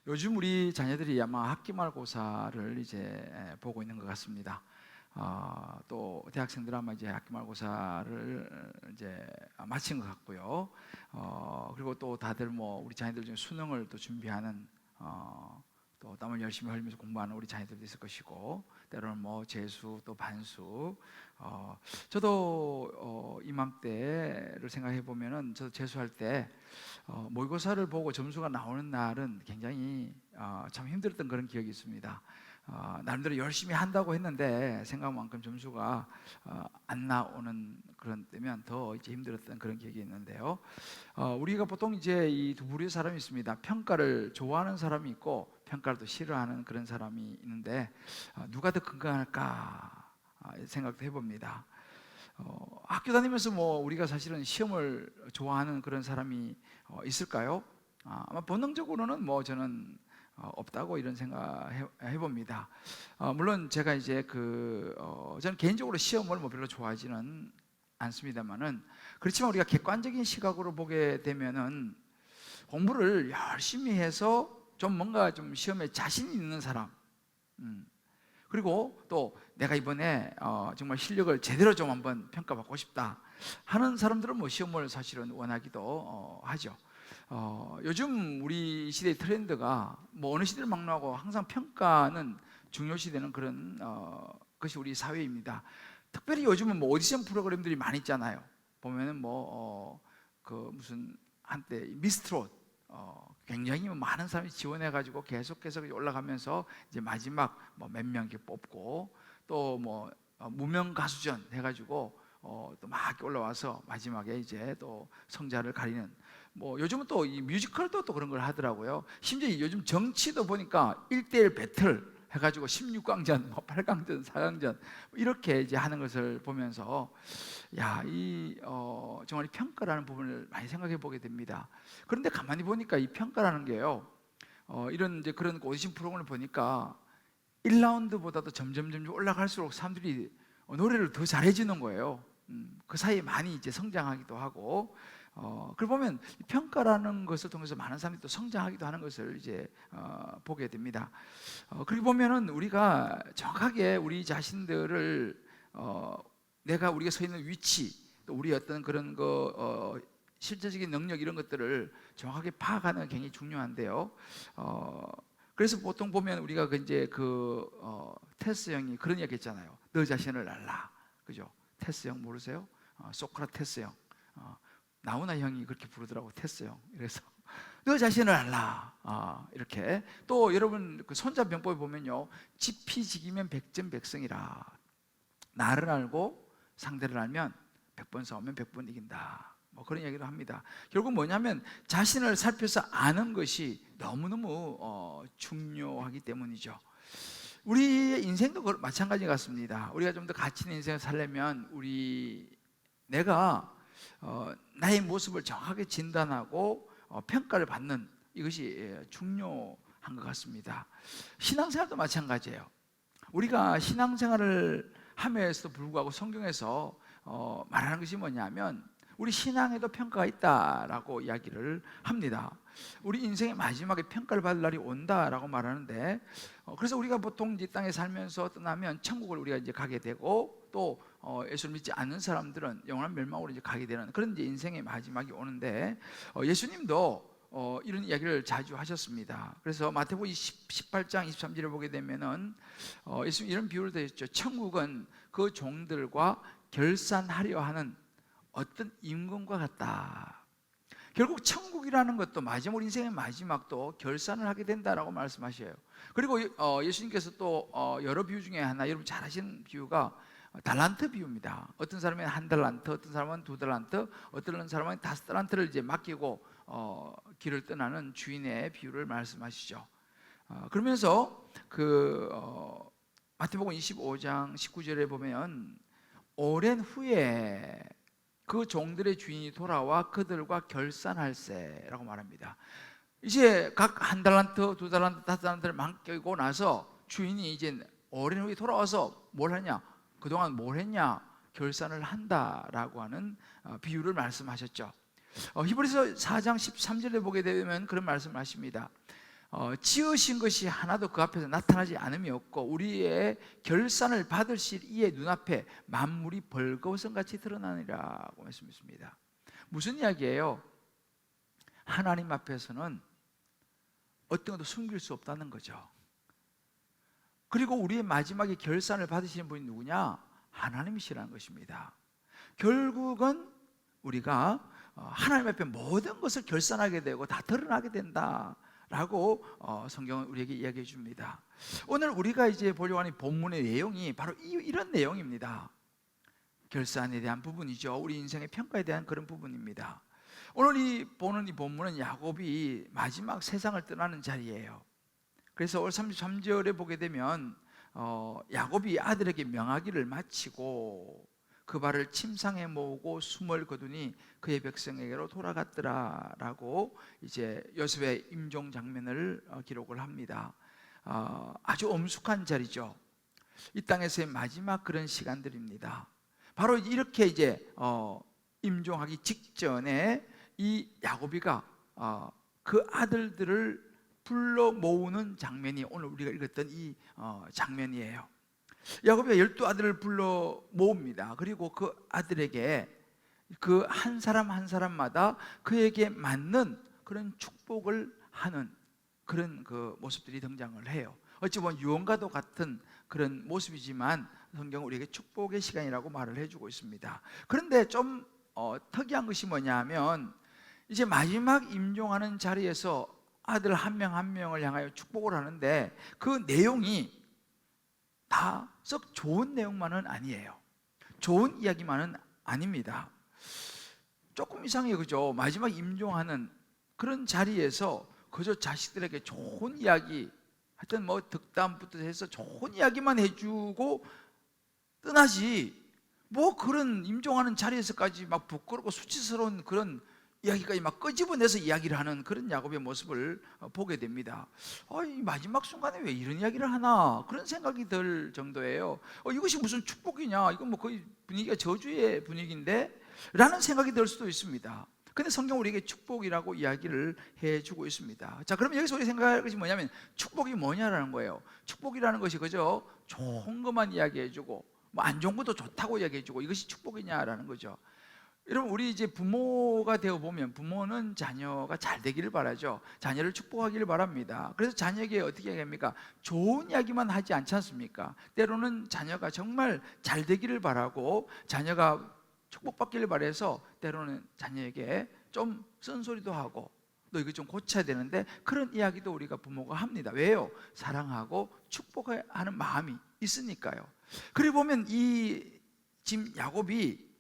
요즘 우리 자녀들이 아마 학기말고사를 이제 보고 있는 것 같습니다. 또 대학생들 아마 이제 학기말고사를 이제 마친 것 같고요. 그리고 또 다들 뭐 우리 자녀들 중에 수능을 또 준비하는 또 땀을 열심히 흘리면서 공부하는 우리 자녀들도 있을 것이고, 때로는 뭐 재수 또 반수. 저도 이맘때를 생각해 보면은 저도 재수할 때 모의고사를 보고 점수가 나오는 날은 굉장히 참 힘들었던 그런 기억이 있습니다. 나름대로 열심히 한다고 했는데 생각만큼 점수가 안 나오는 그런 때면 더 이제 힘들었던 그런 기억이 있는데요. 우리가 보통 이제 이 두 부류의 사람이 있습니다. 평가를 좋아하는 사람이 있고 평가를 또 싫어하는 그런 사람이 있는데, 누가 더 건강할까 생각도 해봅니다. 학교 다니면서 뭐 우리가 사실은 시험을 좋아하는 그런 사람이 있을까요? 아마 본능적으로는 뭐 저는 없다고 이런 생각 해봅니다. 물론 제가 이제 저는 개인적으로 시험을 뭐 별로 좋아하지는 않습니다만은, 그렇지만 우리가 객관적인 시각으로 보게 되면은 공부를 열심히 해서 좀 뭔가 좀 시험에 자신 있는 사람, 그리고 또 내가 이번에 정말 실력을 제대로 좀 한번 평가받고 싶다 하는 사람들은 뭐 시험을 사실은 원하기도 하죠. 요즘 우리 시대의 트렌드가 뭐 어느 시대를 막론하고 항상 평가는 중요시되는 그런 것이 우리 사회입니다. 특별히 요즘은 뭐 오디션 프로그램들이 많이 있잖아요. 보면은 무슨 한때 미스트롯 굉장히 많은 사람이 지원해가지고 계속해서 올라가면서 이제 마지막 뭐 몇 명 이렇게 뽑고, 또 뭐 무명 가수전 해가지고 또 막 올라와서 마지막에 이제 또 성자를 가리는, 뭐 요즘은 또 이 뮤지컬도 또 그런 걸 하더라고요. 심지어 요즘 정치도 보니까 1대1 배틀 해가지고 16강전, 뭐 8강전, 4강전 이렇게 이제 하는 것을 보면서 정말 평가라는 부분을 많이 생각해 보게 됩니다. 그런데 가만히 보니까 이 평가라는 게요, 이런 이제 그런 오디션 프로그램을 보니까 1라운드보다도 점점 올라갈수록 사람들이 노래를 더 잘해지는 거예요. 그 사이에 많이 이제 성장하기도 하고, 그걸 보면 평가라는 것을 통해서 많은 사람들이 또 성장하기도 하는 것을 이제 보게 됩니다. 그렇게 보면은 우리가 정확하게 우리 자신들을 우리가 서 있는 위치, 또 우리 어떤 그런 실제적인 능력 이런 것들을 정확하게 파악하는 게 굉장히 중요한데요. 그래서 보통 보면 우리가 테스 형이 그런 이야기 했잖아요. 너 자신을 알라. 그죠? 테스 형 모르세요? 소크라테스 형. 나훈아 형이 그렇게 부르더라고, 테스 형. 그래서 너 자신을 알라. 이렇게. 또 여러분 그 손자병법에 보면요, 지피지기면 백전백승이라. 나를 알고 상대를 알면 100번 싸우면 100번 이긴다, 뭐 그런 얘기도 합니다. 결국 뭐냐면 자신을 살펴서 아는 것이 너무너무 중요하기 때문이죠. 우리의 인생도 마찬가지 같습니다. 우리가 좀 더 가치 있는 인생을 살려면 내가 나의 모습을 정확하게 진단하고 평가를 받는 이것이 중요한 것 같습니다. 신앙생활도 마찬가지예요. 우리가 신앙생활을 함에도 불구하고 성경에서 말하는 것이 뭐냐면, 우리 신앙에도 평가가 있다라고 이야기를 합니다. 우리 인생의 마지막에 평가를 받을 날이 온다라고 말하는데, 그래서 우리가 보통 이 땅에 살면서 떠나면 천국을 우리가 이제 가게 되고, 또 예수를 믿지 않는 사람들은 영원한 멸망으로 이제 가게 되는 그런 이제 인생의 마지막이 오는데, 예수님도 이런 이야기를 자주 하셨습니다. 그래서 마태복음 18장 23절을 보게 되면은 예수님 이런 비유를 드렸죠. 천국은 그 종들과 결산하려 하는 어떤 임금과 같다. 결국 천국이라는 것도 우리 인생의 마지막도 결산을 하게 된다라고 말씀하셔요. 그리고 예수님께서 또 여러 비유 중에 하나, 여러분 잘 아시는 비유가 달란트 비유입니다. 어떤 사람은 1달란트, 어떤 사람은 2달란트, 어떤 사람은 5달란트를 이제 맡기고 길을 떠나는 주인의 비유를 말씀하시죠. 그러면서 마태복음 25장 19절에 보면, 오랜 후에 그 종들의 주인이 돌아와 그들과 결산할세라고 말합니다. 이제 각 1달란트, 2달란트, 5달란트를 맡기고 나서 주인이 이제 오랜 후에 돌아와서 뭘 하냐? 그동안 뭘 했냐? 결산을 한다라고 하는 비유를 말씀하셨죠. 히브리서 4장 13절에 보게 되면 그런 말씀을 하십니다. 지으신 것이 하나도 그 앞에서 나타나지 않음이 없고 우리의 결산을 받으실 이의 눈앞에 만물이 벌거벗은같이 드러나니라고 말씀했습니다. 무슨 이야기예요? 하나님 앞에서는 어떤 것도 숨길 수 없다는 거죠. 그리고 우리의 마지막에 결산을 받으시는 분이 누구냐? 하나님이시라는 것입니다. 결국은 우리가 하나님 앞에 모든 것을 결산하게 되고 다 드러나게 된다라고 성경은 우리에게 이야기해 줍니다. 오늘 우리가 이제 보려고 하는 본문의 내용이 바로 이런 내용입니다. 결산에 대한 부분이죠. 우리 인생의 평가에 대한 그런 부분입니다. 오늘 보는 이 본문은 야곱이 마지막 세상을 떠나는 자리예요. 그래서 오늘 33절에 보게 되면 야곱이 아들에게 명하기를 마치고 그 발을 침상에 모으고 숨을 거두니 그의 백성에게로 돌아갔더라라고 이제 요셉의 임종 장면을 기록을 합니다. 아주 엄숙한 자리죠. 이 땅에서의 마지막 그런 시간들입니다. 바로 이렇게 이제 임종하기 직전에 이 야곱이가 그 아들들을 불러 모으는 장면이 오늘 우리가 읽었던 이 장면이에요. 야곱이 12아들을 불러 모읍니다. 그리고 그 아들에게 그 한 사람 한 사람마다 그에게 맞는 그런 축복을 하는 그런 그 모습들이 등장을 해요. 어찌 보면 유언과도 같은 그런 모습이지만 성경은 우리에게 축복의 시간이라고 말을 해주고 있습니다. 그런데 좀 특이한 것이 뭐냐면 이제 마지막 임종하는 자리에서 아들 한 명 한 명을 향하여 축복을 하는데 그 내용이 다 썩 좋은 내용만은 아니에요. 좋은 이야기만은 아닙니다. 조금 이상해요, 그죠? 마지막 임종하는 그런 자리에서 그저 자식들에게 좋은 이야기, 하여튼 뭐 덕담부터 해서 좋은 이야기만 해주고 떠나지, 뭐 그런 임종하는 자리에서까지 막 부끄럽고 수치스러운 그런 이야기까지 막 끄집어내서 이야기를 하는 그런 야곱의 모습을 보게 됩니다. 이 마지막 순간에 왜 이런 이야기를 하나, 그런 생각이 들 정도예요. 이것이 무슨 축복이냐, 이건 뭐 거의 분위기가 저주의 분위기인데 라는 생각이 들 수도 있습니다. 근데 성경 우리에게 축복이라고 이야기를 해주고 있습니다. 자, 그러면 여기서 우리 생각할 것이 뭐냐면 축복이 뭐냐라는 거예요. 축복이라는 것이 그저 좋은 것만 이야기해주고 뭐 안 좋은 것도 좋다고 이야기해주고 이것이 축복이냐라는 거죠. 여러분, 우리 이제 부모가 되어 보면 부모는 자녀가 잘 되기를 바라죠. 자녀를 축복하기를 바랍니다. 그래서 자녀에게 어떻게 얘기합니까? 좋은 이야기만 하지 않지 않습니까? 때로는 자녀가 정말 잘 되기를 바라고 자녀가 축복받기를 바라서 때로는 자녀에게 좀 쓴소리도 하고 너 이거 좀 고쳐야 되는데 그런 이야기도 우리가 부모가 합니다. 왜요? 사랑하고 축복하는 마음이 있으니까요. 그리고 보면 지금 야곱이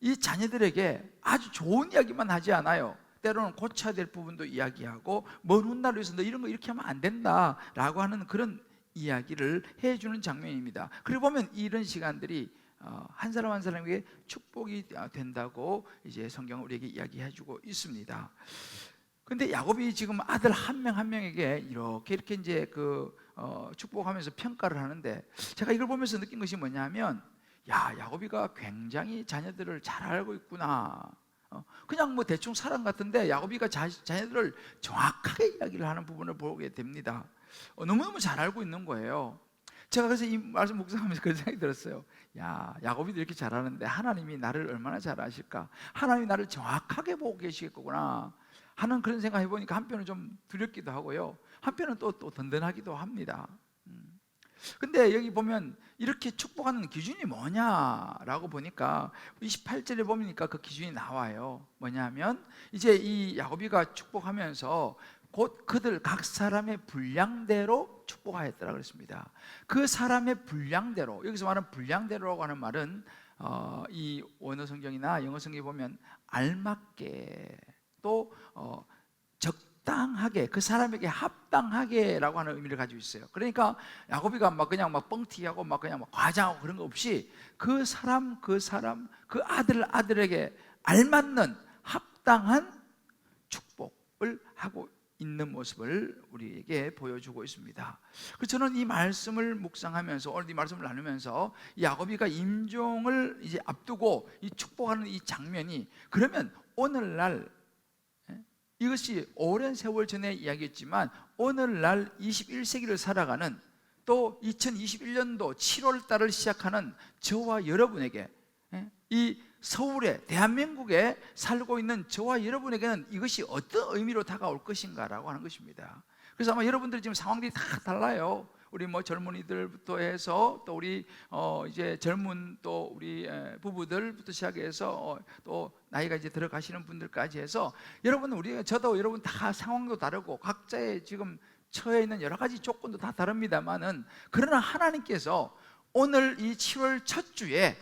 이 자녀들에게 아주 좋은 이야기만 하지 않아요. 때로는 고쳐야 될 부분도 이야기하고 먼 훗날을 위해서 너 이런 거 이렇게 하면 안 된다라고 하는 그런 이야기를 해주는 장면입니다. 그리고 보면 이런 시간들이 한 사람 한 사람에게 축복이 된다고 이제 성경은 우리에게 이야기해주고 있습니다. 근데 야곱이 지금 아들 한 명 한 명에게 이렇게 이제 축복하면서 평가를 하는데 제가 이걸 보면서 느낀 것이 뭐냐면 야곱이가 굉장히 자녀들을 잘 알고 있구나. 그냥 뭐 대충 사람 같은데 야곱이가 자녀들을 정확하게 이야기를 하는 부분을 보게 됩니다. 너무너무 잘 알고 있는 거예요. 제가 그래서 이 말씀 묵상하면서 그런 생각이 들었어요. 야곱이도 이렇게 잘하는데 하나님이 나를 얼마나 잘 아실까? 하나님이 나를 정확하게 보고 계시겠구나 하는 그런 생각 해보니까 한편은 좀 두렵기도 하고요, 한편은 또 든든하기도 합니다. 근데 여기 보면 이렇게 축복하는 기준이 뭐냐라고 보니까 28절에 보니까 그 기준이 나와요. 뭐냐면 이제 이 야곱이가 축복하면서 곧 그들 각 사람의 분량대로 축복하였더라 그랬습니다. 그 사람의 분량대로, 여기서 말하는 분량대로라고 하는 말은 이 원어 성경이나 영어 성경에 보면 알맞게 또 적당하게, 그 사람에게 합당하게라고 하는 의미를 가지고 있어요. 그러니까 야곱이가 그냥 뻥튀기하고 그냥 과장하고 그런 거 없이 그 사람 그 아들에게 알맞는 합당한 축복을 하고 있는 모습을 우리에게 보여주고 있습니다. 그래서 저는 이 말씀을 묵상하면서 오늘 이 말씀을 나누면서 야곱이가 임종을 이제 앞두고 이 축복하는 이 장면이 그러면 오늘날 이것이 오랜 세월 전에 이야기했지만 오늘날 21세기를 살아가는 또 2021년도 7월 달을 시작하는 저와 여러분에게, 이 서울에 대한민국에 살고 있는 저와 여러분에게는 이것이 어떤 의미로 다가올 것인가라고 하는 것입니다. 그래서 아마 여러분들이 지금 상황들이 다 달라요. 우리 뭐 젊은이들부터 해서 또 우리 이제 젊은 또 우리 부부들부터 시작해서 또 나이가 이제 들어가시는 분들까지 해서 여러분, 저도 여러분 다 상황도 다르고 각자의 지금 처해 있는 여러 가지 조건도 다 다릅니다만은, 그러나 하나님께서 오늘 이 7월 첫 주에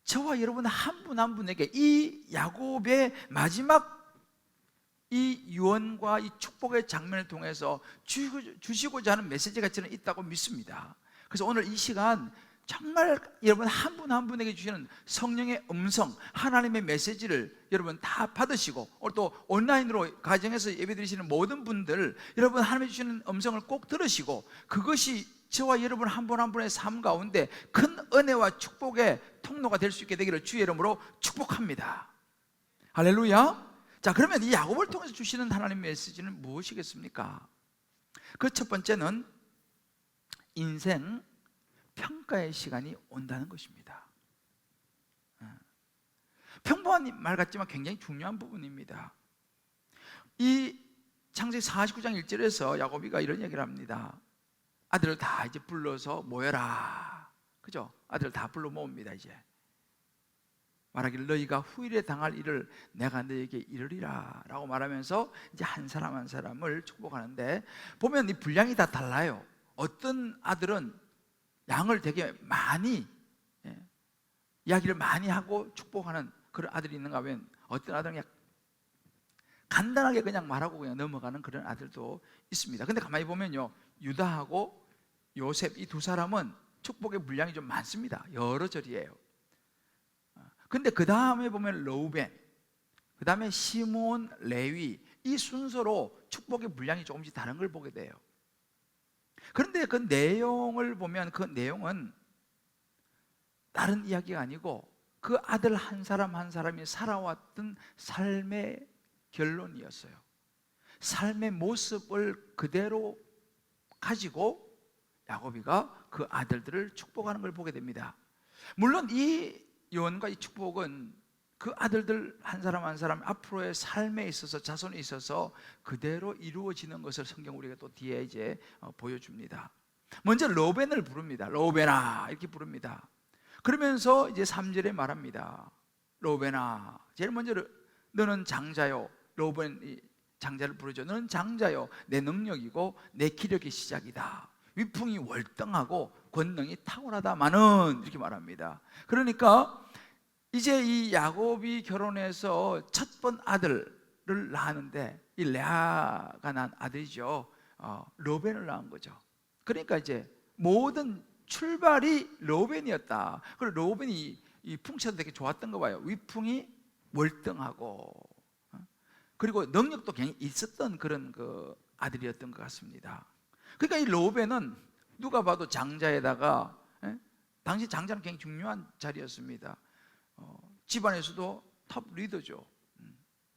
저와 여러분 한 분 한 분에게 이 야곱의 마지막 이 유언과 이 축복의 장면을 통해서 주시고자 하는 메시지가 저는 있다고 믿습니다. 그래서 오늘 이 시간 정말 여러분 한 분 한 분에게 주시는 성령의 음성, 하나님의 메시지를 여러분 다 받으시고, 또 온라인으로 가정에서 예배드리시는 모든 분들, 여러분 하나님이 주시는 음성을 꼭 들으시고, 그것이 저와 여러분 한 분 한 분의 삶 가운데 큰 은혜와 축복의 통로가 될 수 있게 되기를 주의 이름으로 축복합니다. 할렐루야. 자, 그러면 이 야곱을 통해서 주시는 하나님의 메시지는 무엇이겠습니까? 그 첫 번째는 인생 평가의 시간이 온다는 것입니다. 평범한 말 같지만 굉장히 중요한 부분입니다. 이 창세기 49장 1절에서 야곱이가 이런 얘기를 합니다. 아들을 다 이제 불러서 모여라. 그죠? 아들을 다 불러 모읍니다. 이제 말하기를 너희가 후일에 당할 일을 내가 너희에게 이르리라 라고 말하면서 이제 한 사람 한 사람을 축복하는데, 보면 이 분량이 다 달라요. 어떤 아들은 양을 되게 많이 이야기를 많이 하고 축복하는 그런 아들이 있는가 하면, 어떤 아들은 그냥 간단하게 그냥 말하고 그냥 넘어가는 그런 아들도 있습니다. 근데 가만히 보면요, 유다하고 요셉 이 두 사람은 축복의 분량이 좀 많습니다. 여러 절이에요. 근데 그 다음에 보면 러우벤, 그 다음에 시몬, 레위, 이 순서로 축복의 분량이 조금씩 다른 걸 보게 돼요. 그런데 그 내용을 보면 그 내용은 다른 이야기가 아니고 그 아들 한 사람 한 사람이 살아왔던 삶의 결론이었어요. 삶의 모습을 그대로 가지고 야곱이가 그 아들들을 축복하는 걸 보게 됩니다. 물론 이 유언과 이 축복은 그 아들들 한 사람 한 사람 앞으로의 삶에 있어서, 자손에 있어서 그대로 이루어지는 것을 성경 우리가 또 뒤에 이제 보여줍니다. 먼저 로벤을 부릅니다. 로벤아 이렇게 부릅니다. 그러면서 이제 3절에 말합니다. 로벤아, 제일 먼저 너는 장자요. 로벤이 장자를 부르죠. 너는 장자요, 내 능력이고 내 기력의 시작이다. 위풍이 월등하고 권능이 탁월하다마는, 이렇게 말합니다. 그러니까 이제 이 야곱이 결혼해서 첫 번 아들을 낳았는데, 이 레아가 낳은 아들이죠. 로벤을 낳은 거죠. 그러니까 이제 모든 출발이 로벤이었다. 그리고 로벤이 이 풍채도 되게 좋았던 거 봐요. 위풍이 월등하고 그리고 능력도 굉장히 있었던 그런 그 아들이었던 것 같습니다. 그러니까 이 로벤은 누가 봐도 장자에다가, 당시 장자는 굉장히 중요한 자리였습니다. 집안에서도 탑 리더죠.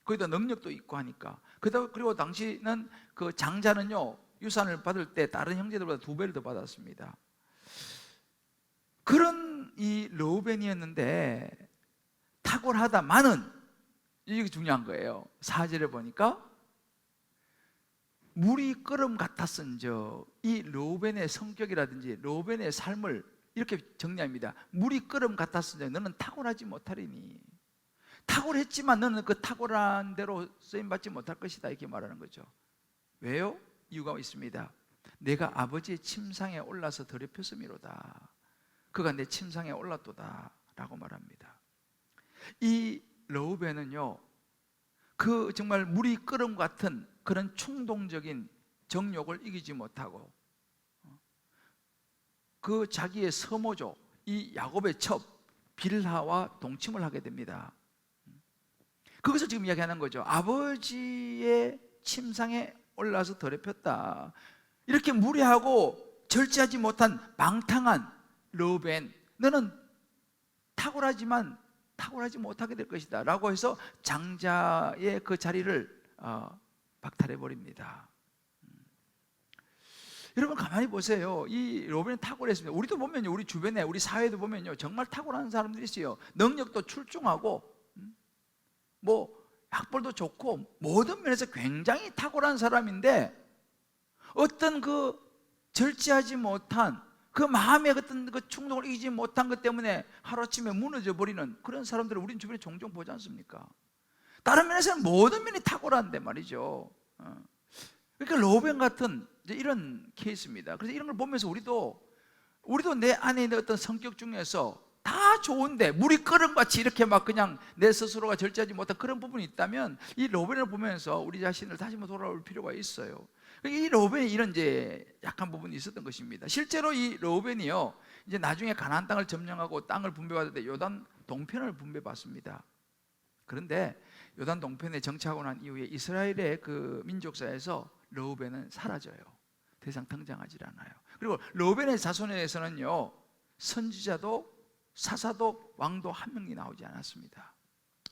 거기다 능력도 있고 하니까. 그리고 당시는 그 장자는요, 유산을 받을 때 다른 형제들보다 2배를 더 받았습니다. 그런 이 로벤이었는데 탁월하다마는, 이게 중요한 거예요. 4절에 보니까 물이 끓음 같았은즉, 이 로벤의 성격이라든지 로벤의 삶을 이렇게 정리합니다. 물이 끓음 같았은즉 너는 탁월하지 못하리니, 탁월했지만 너는 그 탁월한 대로 쓰임받지 못할 것이다, 이렇게 말하는 거죠. 왜요? 이유가 있습니다. 내가 아버지의 침상에 올라서 더럽혔음이로다. 그가 내 침상에 올랐도다 라고 말합니다. 이 러우벤은요, 그 정말 물이 끓음 같은 그런 충동적인 정욕을 이기지 못하고, 그 자기의 서모죠, 이 야곱의 첩 빌하와 동침을 하게 됩니다. 그것을 지금 이야기하는 거죠. 아버지의 침상에 올라서 더럽혔다. 이렇게 무례하고 절제하지 못한 망탕한 러우벤, 너는 탁월하지만 탁월하지 못하게 될 것이다 라고 해서 장자의 그 자리를 박탈해 버립니다. 여러분 가만히 보세요. 이 로벤이 탁월했습니다. 우리도 보면요, 우리 주변에 우리 사회도 보면요, 정말 탁월한 사람들이 있어요. 능력도 출중하고 뭐 학벌도 좋고 모든 면에서 굉장히 탁월한 사람인데 어떤 그 절제하지 못한 그 마음의 어떤 그 충동을 이기지 못한 것 때문에 하루아침에 무너져 버리는 그런 사람들을 우리 주변에 종종 보지 않습니까? 다른 면에서는 모든 면이 탁월한데 말이죠. 그러니까 로벤 같은 이런 케이스입니다. 그래서 이런 걸 보면서 우리도 내 안에 있는 어떤 성격 중에서 다 좋은데 물이 끓음같이 이렇게 막 그냥 내 스스로가 절제하지 못한 그런 부분이 있다면 이 로벤을 보면서 우리 자신을 다시 한번 돌아올 필요가 있어요. 이 로벤이 이런 이제 약한 부분이 있었던 것입니다. 실제로 이 로벤이요, 이제 나중에 가나안 땅을 점령하고 땅을 분배받을 때 요단 동편을 분배받습니다. 그런데 요단 동편에 정착하고 난 이후에 이스라엘의 그 민족사에서 르우벤은 사라져요. 더 이상 등장하지 않아요. 그리고 르우벤의 자손에서는요, 선지자도 사사도 왕도 한 명이 나오지 않았습니다.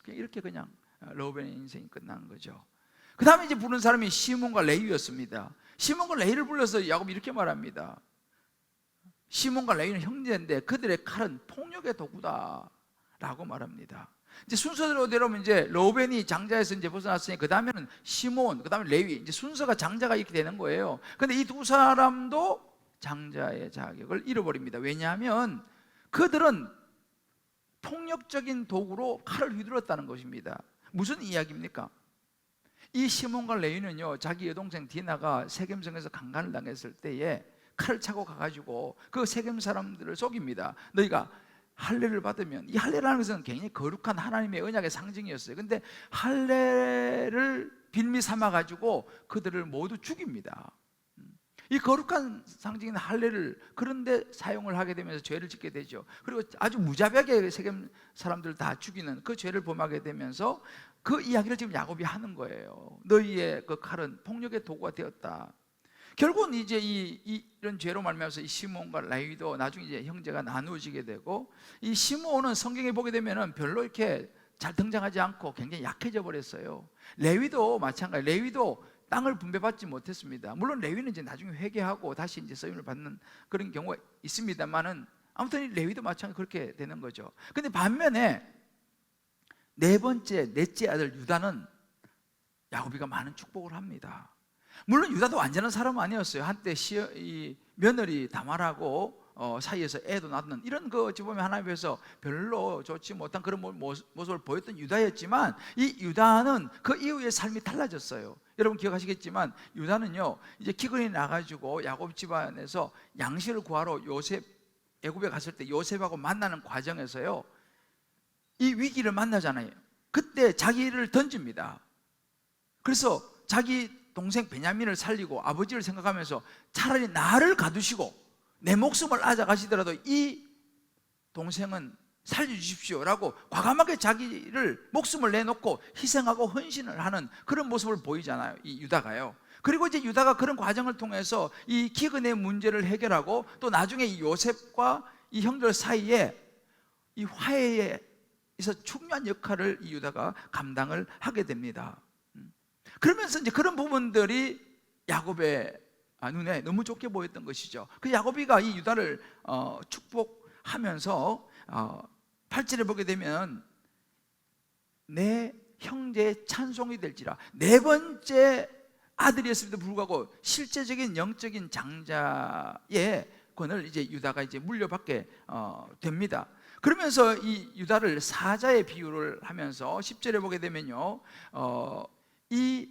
이렇게 그냥 르우벤의 인생이 끝난 거죠. 그 다음에 이제 부른 사람이 시몬과 레위였습니다. 시몬과 레위를 불러서 야곱이 이렇게 말합니다. 시몬과 레위는 형제인데 그들의 칼은 폭력의 도구다 라고 말합니다. 이제 순서대로 되면 이제 르우벤이 장자에서 이제 벗어났으니 그 다음에는 시몬, 그 다음에 레위, 이제 순서가 장자가 이렇게 되는 거예요. 그런데 이 두 사람도 장자의 자격을 잃어버립니다. 왜냐하면 그들은 폭력적인 도구로 칼을 휘둘렀다는 것입니다. 무슨 이야기입니까? 이 시몬과 레위는요, 자기 여동생 디나가 세겜성에서 강간을 당했을 때에 칼을 차고 가가지고 그 세겜 사람들을 속입니다. 너희가 할례를 받으면, 이 할례라는 것은 굉장히 거룩한 하나님의 언약의 상징이었어요. 근데 할례를 빌미 삼아가지고 그들을 모두 죽입니다. 이 거룩한 상징인 할례를 그런데 사용을 하게 되면서 죄를 짓게 되죠. 그리고 아주 무자비하게 세겜 사람들을 다 죽이는 그 죄를 범하게 되면서 그 이야기를 지금 야곱이 하는 거예요. 너희의 그 칼은 폭력의 도구가 되었다. 결국은 이제 이런 죄로 말미암아서 이 시몬과 레위도 나중에 이제 형제가 나누어지게 되고, 이 시몬은 성경에 보게 되면은 별로 이렇게 잘 등장하지 않고 굉장히 약해져 버렸어요. 레위도 마찬가지. 레위도 땅을 분배받지 못했습니다. 물론 레위는 이제 나중에 회개하고 다시 이제 쓰임을 받는 그런 경우가 있습니다만은 아무튼 레위도 마찬가지 그렇게 되는 거죠. 근데 반면에 넷째 아들 유다는 야곱이가 많은 축복을 합니다. 물론 유다도 완전한 사람은 아니었어요. 한때 이 며느리 다말하고 사이에서 애도 낳는 이런 그 어찌 보면 하나님께서 별로 좋지 못한 그런 모습을 보였던 유다였지만, 이 유다는 그 이후의 삶이 달라졌어요. 여러분 기억하시겠지만 유다는요, 이제 기근이 나가지고 야곱 집안에서 양식을 구하러 애굽에 갔을 때 요셉하고 만나는 과정에서요, 이 위기를 만나잖아요. 그때 자기를 던집니다. 그래서 자기 동생 베냐민을 살리고 아버지를 생각하면서 차라리 나를 가두시고 내 목숨을 앗아가시더라도 이 동생은 살려주십시오 라고 과감하게 자기를 목숨을 내놓고 희생하고 헌신을 하는 그런 모습을 보이잖아요, 이 유다가요. 그리고 이제 유다가 그런 과정을 통해서 이 기근의 문제를 해결하고 또 나중에 이 요셉과 이 형들 사이에 이 화해에서 중요한 역할을 이 유다가 감당을 하게 됩니다. 그러면서 이제 그런 부분들이 야곱의 눈에 너무 좋게 보였던 것이죠. 그 야곱이가 이 유다를 축복하면서 8절에 보게 되면 내 형제의 찬송이 될지라, 네 번째 아들이었음에도 불구하고 실제적인 영적인 장자의 권을 이제 유다가 이제 물려받게 됩니다. 그러면서 이 유다를 사자의 비유를 하면서 10절에 보게 되면요, 이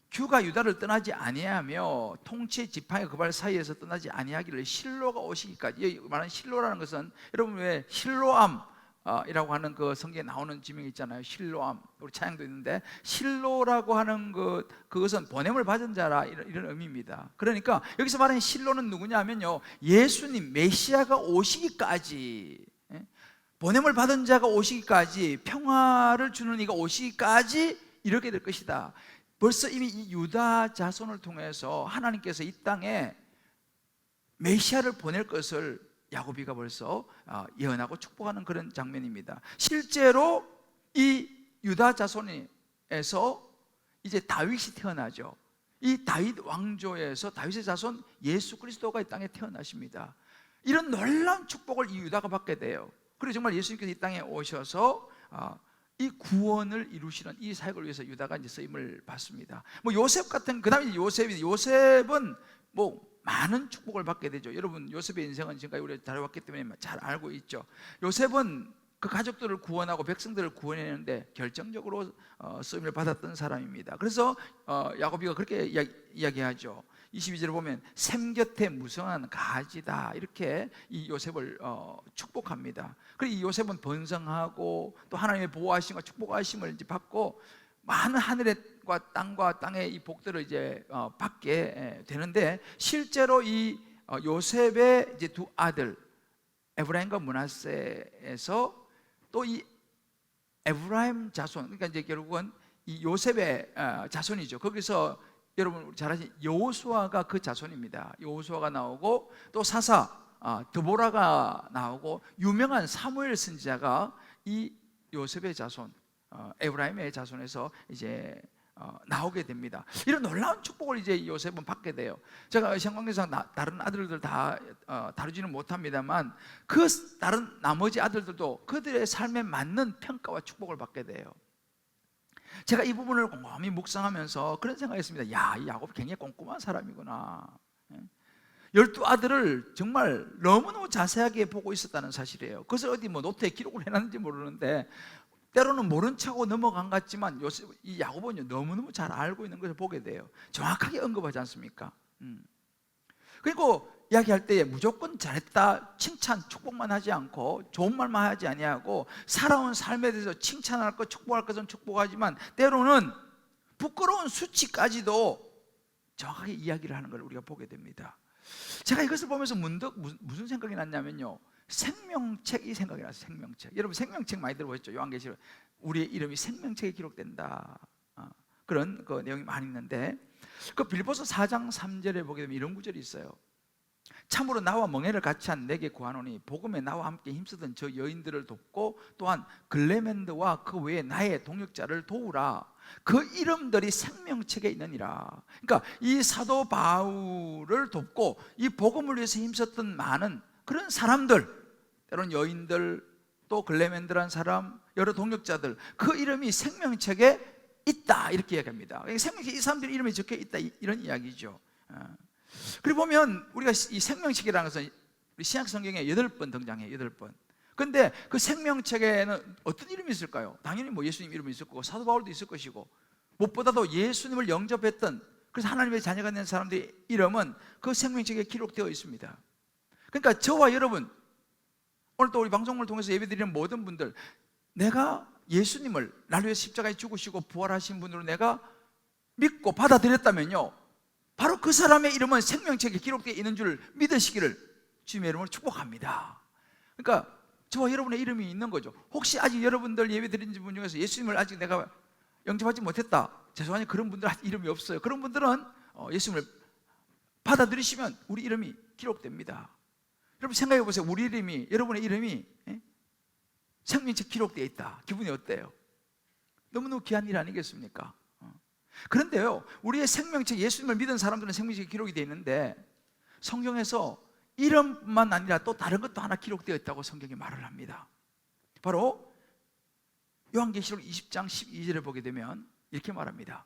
주가 유다를 떠나지 아니하며 통치의 지팡이 그발 사이에서 떠나지 아니하기를 실로가 오시기까지. 여기 말하는 실로라는 것은 여러분 왜 실로암이라고 하는 그 성경에 나오는 지명이 있잖아요. 실로암, 우리 찬양도 있는데 실로라고 하는 그것은 보냄을 받은 자라, 이런 의미입니다. 그러니까 여기서 말하는 실로는 누구냐면요, 예수님 메시아가 오시기까지, 보냄을 받은 자가 오시기까지, 평화를 주는 이가 오시기까지 이렇게 될 것이다. 벌써 이미 이 유다 자손을 통해서 하나님께서 이 땅에 메시아를 보낼 것을 야곱이가 벌써 예언하고 축복하는 그런 장면입니다. 실제로 이 유다 자손에서 이제 다윗이 태어나죠. 이 다윗 왕조에서 다윗의 자손 예수 그리스도가 이 땅에 태어나십니다. 이런 놀라운 축복을 이 유다가 받게 돼요. 그리고 정말 예수님께서 이 땅에 오셔서 이 구원을 이루시는 이 사역을 위해서 유다가 이제 쓰임을 받습니다. 뭐 요셉 같은, 그 다음에 요셉은 뭐 많은 축복을 받게 되죠. 여러분 요셉의 인생은 지금까지 우리가 다뤄왔기 때문에 잘 알고 있죠. 요셉은 그 가족들을 구원하고 백성들을 구원했는데 결정적으로 쓰임을 받았던 사람입니다. 그래서 야곱이가 그렇게 이야기하죠. 22절에 보면 샘 곁에 무성한 가지다, 이렇게 이 요셉을 축복합니다. 그리고 이 요셉은 번성하고 또 하나님의 보호하심과 축복하심을 이제 받고 많은 하늘과 땅의 이 복들을 이제 받게 되는데, 실제로 이 요셉의 이제 두 아들 에브라임과 므낫세에서 또 이 에브라임 자손, 그러니까 이제 결국은 이 요셉의 자손이죠. 거기서 여러분 잘 아시는 여호수아가 그 자손입니다. 여호수아가 나오고 또 사사 드보라가 나오고 유명한 사무엘 선지자가 이 요셉의 자손 에브라임의 자손에서 이제 나오게 됩니다. 이런 놀라운 축복을 이제 요셉은 받게 돼요. 제가 성경에서 다른 아들들 다 다루지는 못합니다만 그 다른 나머지 아들들도 그들의 삶에 맞는 평가와 축복을 받게 돼요. 제가 이 부분을 곰곰이 묵상하면서 그런 생각했습니다. 야, 이 야곱이 굉장히 꼼꼼한 사람이구나. 12아들을 정말 너무너무 자세하게 보고 있었다는 사실이에요. 그것을 어디 뭐 노트에 기록을 해놨는지 모르는데 때로는 모른 척하고 넘어간 것 같지만 이 야곱은 너무너무 잘 알고 있는 것을 보게 돼요. 정확하게 언급하지 않습니까? 그리고 이야기할 때에 무조건 잘했다, 칭찬, 축복만 하지 않고 좋은 말만 하지 아니하고 살아온 삶에 대해서 칭찬할 것, 축복할 것은 축복하지만 때로는 부끄러운 수치까지도 정확하게 이야기를 하는 걸 우리가 보게 됩니다. 제가 이것을 보면서 문득 무슨 생각이 났냐면요, 생명책이 생각이 났어요. 생명책. 여러분 생명책 많이 들어보셨죠? 요한계시록 우리의 이름이 생명책에 기록된다, 그런 그 내용이 많이 있는데, 그 빌립보서 4장 3절에 보게 되면 이런 구절이 있어요. 참으로 나와 멍에를 같이 한 내게 구하노니 복음에 나와 함께 힘쓰던 저 여인들을 돕고 또한 글레멘드와 그 외에 나의 동역자를 도우라. 그 이름들이 생명책에 있느니라. 그러니까 이 사도 바울을 돕고 이 복음을 위해서 힘썼던 많은 그런 사람들, 때론 여인들, 또 글레멘드라는 사람, 여러 동역자들, 그 이름이 생명책에 있다, 이렇게 이야기합니다. 생명책에 이 사람들 이름이 적혀 있다, 이런 이야기죠. 그리고 보면 우리가 이 생명책이라는 것은 우리 신약 성경에 8번 등장해요. 8번. 근데 그 생명책에는 어떤 이름이 있을까요? 당연히 뭐 예수님 이름이 있을 거고 사도 바울도 있을 것이고, 무엇보다도 예수님을 영접했던, 그래서 하나님의 자녀가 된 사람들의 이름은 그 생명책에 기록되어 있습니다. 그러니까 저와 여러분, 오늘 또 우리 방송을 통해서 예배드리는 모든 분들, 내가 예수님을 나를 위해 십자가에 죽으시고 부활하신 분으로 내가 믿고 받아들였다면요, 바로 그 사람의 이름은 생명책에 기록되어 있는 줄 믿으시기를 주님의 이름으로 축복합니다. 그러니까 저와 여러분의 이름이 있는 거죠. 혹시 아직 여러분들 예배드린 분 중에서 예수님을 아직 내가 영접하지 못했다, 죄송하니 그런 분들 아직 이름이 없어요. 그런 분들은 예수님을 받아들이시면 우리 이름이 기록됩니다. 여러분 생각해 보세요. 우리 이름이, 여러분의 이름이 생명책 기록되어 있다. 기분이 어때요? 너무너무 귀한 일 아니겠습니까? 그런데요, 우리의 생명책, 예수님을 믿은 사람들은 생명책에 기록이 되어 있는데 성경에서 이름뿐만 아니라 또 다른 것도 하나 기록되어 있다고 성경이 말을 합니다. 바로 요한계시록 20장 12절에 보게 되면 이렇게 말합니다.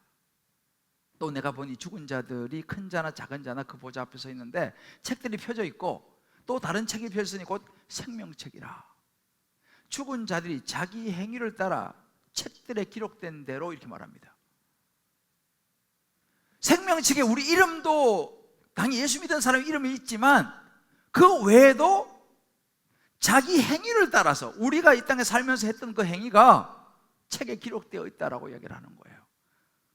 또 내가 보니 죽은 자들이 큰 자나 작은 자나 그 보좌 앞에 서 있는데 책들이 펴져 있고 또 다른 책이 펴졌으니 곧 생명책이라. 죽은 자들이 자기 행위를 따라 책들에 기록된 대로, 이렇게 말합니다. 생명책에 우리 이름도 당연히 예수 믿는 사람의 이름이 있지만 그 외에도 자기 행위를 따라서 우리가 이 땅에 살면서 했던 그 행위가 책에 기록되어 있다라고 이야기를 하는 거예요.